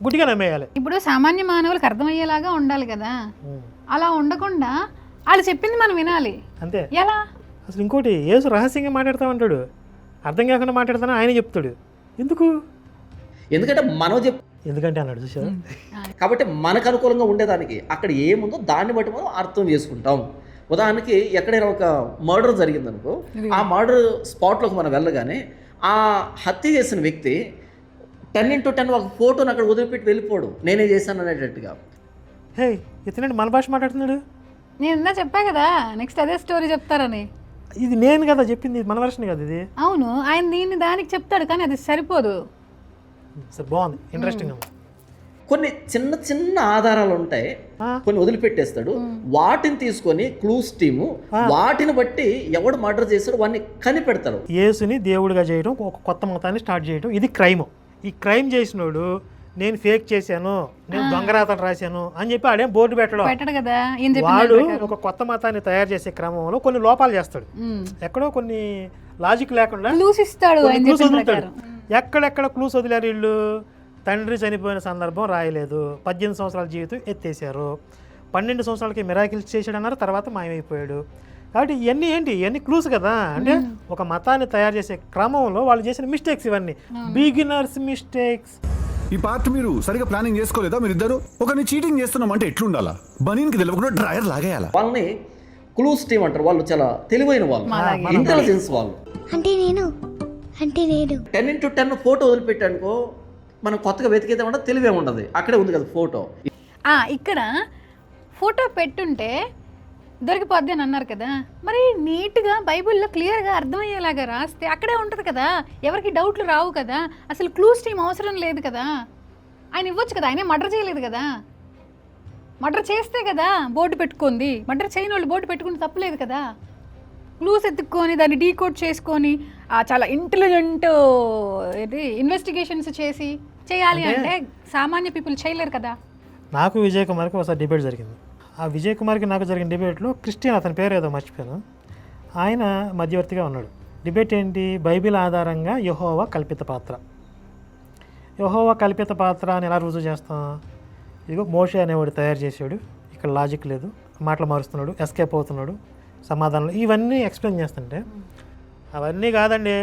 గుడ్డిగా నమ్మేయాలి. ఇప్పుడు సామాన్య మానవులకు అర్థమయ్యేలాగా ఉండాలి కదా, అలా ఉండకుండా వాళ్ళు చెప్పింది మనం వినాలి అంతే. ఎలా? అసలు ఇంకోటి, యేసు రహస్యంగా మాట్లాడుతూ ఉంటాడు, అర్థం కాకుండా మాట్లాడతానని ఆయన చెప్తాడు. ఎందుకంటే మనం ఎందుకంటే అన్నాడు చూసారు. కాబట్టి మనకు అనుకూలంగా ఉండేదానికి అక్కడ ఏముందో దాన్ని బట్టి మనం అర్థం చేసుకుంటాం. ఉదాహరణకి ఎక్కడైనా ఒక మర్డర్ జరిగిందనుకో, ఆ మర్డర్ స్పాట్లోకి మనం వెళ్ళగానే ఆ హత్య చేసిన వ్యక్తి 10x10 ఒక ఫోటోని అక్కడ వదిలిపెట్టి వెళ్ళిపోడు, నేనే చేశాను అనేటట్టుగా. హే, ఇతనండి మన భాష మాట్లాడుతున్నాడు. నేను ఇందా చెప్పా కదా నెక్స్ట్ అదే స్టోరీ చెప్తారని. ఇది నేను కదా చెప్పింది, మన వర్షన్ కదా ఇది. అవును, ఆయన దీన్ని దానికి చెప్తాడు, కానీ అది సరిపోదు. సరే, బాగుంది, ఇంట్రెస్టింగ్. కొన్ని చిన్న చిన్న ఆధారాలు ఉంటాయి, కొన్ని వదిలిపెట్టేస్తాడు. వాటిని తీసుకొని క్లూస్ టీము వాటిని బట్టి ఎవడు మర్డర్ చేస్తాడు వాడిని కనిపెడతాడు. యేసుని దేవుడిగా చేయడం, ఒక కొత్త మతాన్ని స్టార్ట్ చేయడం, ఇది క్రైమ్. ఈ క్రైమ్ చేసినోడు నేను ఫేక్ చేశాను, నేను దొంగరాతలు రాశాను అని చెప్పి ఆడేం బోర్డు పెట్టడు కదా. వాడు ఒక కొత్త మతాన్ని తయారు చేసే క్రమంలో కొన్ని లోపాలు చేస్తాడు, ఎక్కడో కొన్ని లాజిక్ లేకుండా క్లూస్ ఇస్తాడు. ఎక్కడెక్కడ క్లూస్ వదిలేరు వీళ్ళు. తండ్రి చనిపోయిన సందర్భం రాయలేదు, 18 సంవత్సరాల జీవితం ఎత్తేసారు, 12 సంవత్సరాలకి మిరాకిల్స్ చేశాడు అన్నారు, తర్వాత మాయమైపోయాడు. కాబట్టి ఇవన్నీ ఏంటి, ఇవన్నీ క్లూస్ కదా. అంటే ఒక మతాన్ని తయారు చేసే క్రమంలో వాళ్ళు చేసిన మిస్టేక్స్, ఇవన్నీ బిగినర్స్ మిస్టేక్స్. ఈ పార్ట్ మీరు సరిగా ప్లానింగ్ చేసుకోలేదా మీరిద్దరు? ఒకరిని చీటింగ్ చేస్తున్నాం అంటే ఎట్లుండాలా? బనీన్కి తెలియకుండా డ్రైయర్ లాగేయాలా? వాళ్ళని క్లూస్ టీమ్ అంటారు. వాళ్ళు చాలా తెలివైన వాళ్ళు, ఇంటెలిజెన్స్ వాళ్ళు. అంటే నేను 10x10 ఫోటో వదిలిపెట్టానుకో మనం కొత్తగా వెతికేదామంటే తెలివే ఉండదు, అక్కడే ఉంది కదా ఫోటో. ఇక్కడ ఫోటో పెట్టుంటే దొరికిపోద్ది అని అన్నారు కదా, మరి నీట్గా బైబిల్లో క్లియర్గా అర్థమయ్యేలాగా రాస్తే అక్కడే ఉంటుంది కదా, ఎవరికి డౌట్లు రావు కదా. అసలు క్లూస్ టీమ్ అవసరం లేదు కదా, ఆయన ఇవ్వచ్చు కదా. ఆయనే మర్డర్ చేయలేదు కదా, మర్డర్ చేస్తే కదా బోర్డు పెట్టుకుంది. మర్డర్ చేయని వాళ్ళు బోర్డు పెట్టుకుని తప్పలేదు కదా. క్లూస్ ఎత్తుక్కొని దాన్ని డీకోడ్ చేసుకొని చాలా ఇంటెలిజెంట్ ఇన్వెస్టిగేషన్స్ చేయాలి అంటే సామాన్య పీపుల్ చేయలేరు కదా. నాకు విజయ్ కుమార్కి ఒకసారి డిబేట్ జరిగింది. ఆ విజయ్ కుమార్కి నాకు జరిగిన డిబేట్లో క్రిస్టియన్, అతని పేరు ఏదో మర్చిపోయాను, ఆయన మధ్యవర్తిగా ఉన్నాడు. డిబేట్ ఏంటి, బైబిల్ ఆధారంగా యెహోవా కల్పిత పాత్ర. యెహోవా కల్పిత పాత్ర అని ఎలా రుజువు చేస్తాం? ఇదిగో మోషే అనేవాడు తయారు చేసాడు, ఇక్కడ లాజిక్ లేదు, మాటలు మారుస్తున్నాడు, ఎస్కేప్ అవుతున్నాడు, సమాధానాలు, ఇవన్నీ ఎక్స్ప్లెయిన్ చేస్తుంటే అవన్నీ కాదండి,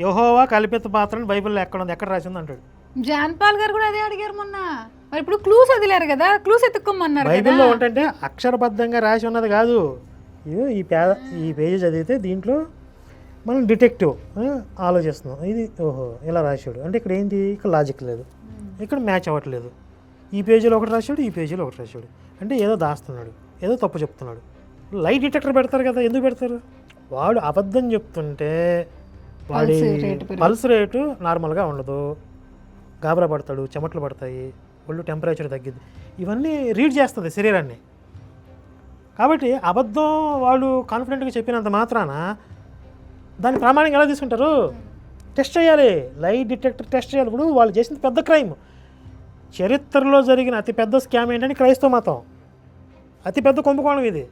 యెహోవా కల్పిత పాత్రని బైబిల్లో ఎక్కడ ఉంది, ఎక్కడ రాసింది అంటాడు. జాన్ పాల్ గారు కూడా అదే అడిగారు మొన్న. మరి ఇప్పుడు క్లూస్ వదిలేరు కదా, క్లూస్ ఎత్తుక్కోమన్నారు. బైబిల్లో ఏంటంటే అక్షరబద్ధంగా రాసి ఉన్నది కాదు. ఈ పేజీ చదివితే దీంట్లో మనం డిటెక్టివ్ ఆలోచిస్తున్నాం, ఇది ఓహో ఇలా రాశాడు అంటే ఇక్కడ ఏంటి, ఇక్కడ లాజిక్ లేదు, ఇక్కడ మ్యాచ్ అవ్వట్లేదు. ఈ పేజీలో ఒకటి రాశాడు, ఈ పేజీలో ఒకటి రాశాడు, అంటే ఏదో దాస్తున్నాడు, ఏదో తప్పు చెప్తున్నాడు. లైట్ డిటెక్టర్ పెడతారు కదా, ఎందుకు పెడతారు? వాడు అబద్ధం చెప్తుంటే వాడి పల్స్ రేటు నార్మల్గా ఉండదు, గాబరా పడతాడు, చెమటలు పడతాయి, ఒళ్ళు టెంపరేచర్ తగ్గిద్ది, ఇవన్నీ రీడ్ చేస్తుంది శరీరాన్ని. కాబట్టి అబద్ధం వాళ్ళు కాన్ఫిడెంట్గా చెప్పినంత మాత్రాన దాన్ని ప్రామాణికంగా ఎలా తీసుకుంటారు? టెస్ట్ చేయాలి, లైట్ డిటెక్టర్ టెస్ట్ చేయాలి. ఇప్పుడు వాళ్ళు చేసింది పెద్ద క్రైమ్, చరిత్రలో జరిగిన అతిపెద్ద స్కామ్ ఏంటంటే క్రైస్తవ మతం, అతిపెద్ద కుంభకోణం ఇది.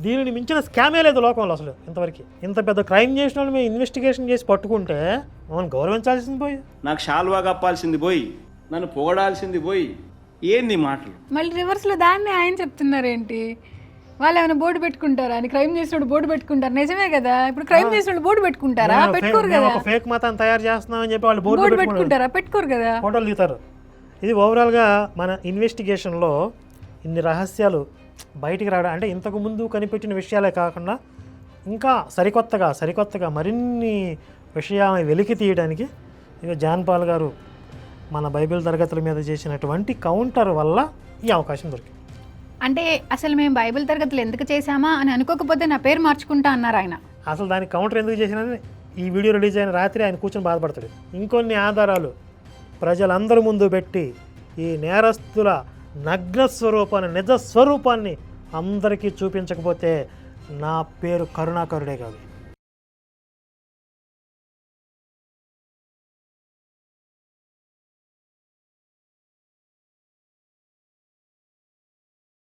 దీనిని మించిన స్కామే లేదు లోకంలో అసలు ఇంతవరకు. ఇంత పెద్ద క్రైమ్ చేసిన వాళ్ళు మేము ఇన్వెస్టిగేషన్ చేసి పట్టుకుంటే మమ్మల్ని గౌరవించాల్సింది పోయి, నాకు షాల్వా కప్పాల్సింది పోయి, నన్ను పొగడాల్సింది పోయి, ఏంది మాటలు? మళ్ళీ రివర్స్లో దాన్ని ఆయన చెప్తున్నారేంటి? వాళ్ళు ఏమైనా బోర్డు పెట్టుకుంటారా అని? క్రైమ్ చేసినప్పుడు బోర్డు పెట్టుకుంటారు, నిజమే కదా. ఇప్పుడు క్రైమ్ చేసినప్పుడు బోర్డు పెట్టుకుంటారా? పెట్టుకోరు కదా. ఫేక్ మతాన్ని తయారు చేస్తున్నామని చెప్పి వాళ్ళు బోర్డు పెట్టుకుంటారా? పెట్టుకోరు కదా. ఫోటోలు దిగుతారు. ఇది ఓవరాల్గా మన ఇన్వెస్టిగేషన్లో ఇన్ని రహస్యాలు బయటికి రావడం అంటే ఇంతకు ముందు కనిపెట్టిన విషయాలే కాకుండా ఇంకా సరికొత్తగా మరిన్ని విషయాలను వెలికి తీయడానికి ఇక జాన్ పాల్ గారు మన బైబిల్ తరగతుల మీద చేసినటువంటి కౌంటర్ వల్ల ఈ అవకాశం దొరికింది. అంటే అసలు మేము బైబిల్ తరగతులు ఎందుకు చేశామా అని అనుకోకపోతే నా పేరు మార్చుకుంటా అన్నారు ఆయన. అసలు దానికి కౌంటర్ ఎందుకు చేసినని ఈ వీడియో రిలీజ్ అయిన రాత్రి ఆయన కూర్చొని బాధపడతాడు. ఇంకొన్ని ఆధారాలు ప్రజలందరి ముందు పెట్టి ఈ నేరస్తుల నగ్న స్వరూపాన్ని, నిజ స్వరూపాన్ని అందరికీ చూపించకపోతే నా పేరు కరుణాకరుడే కాదు.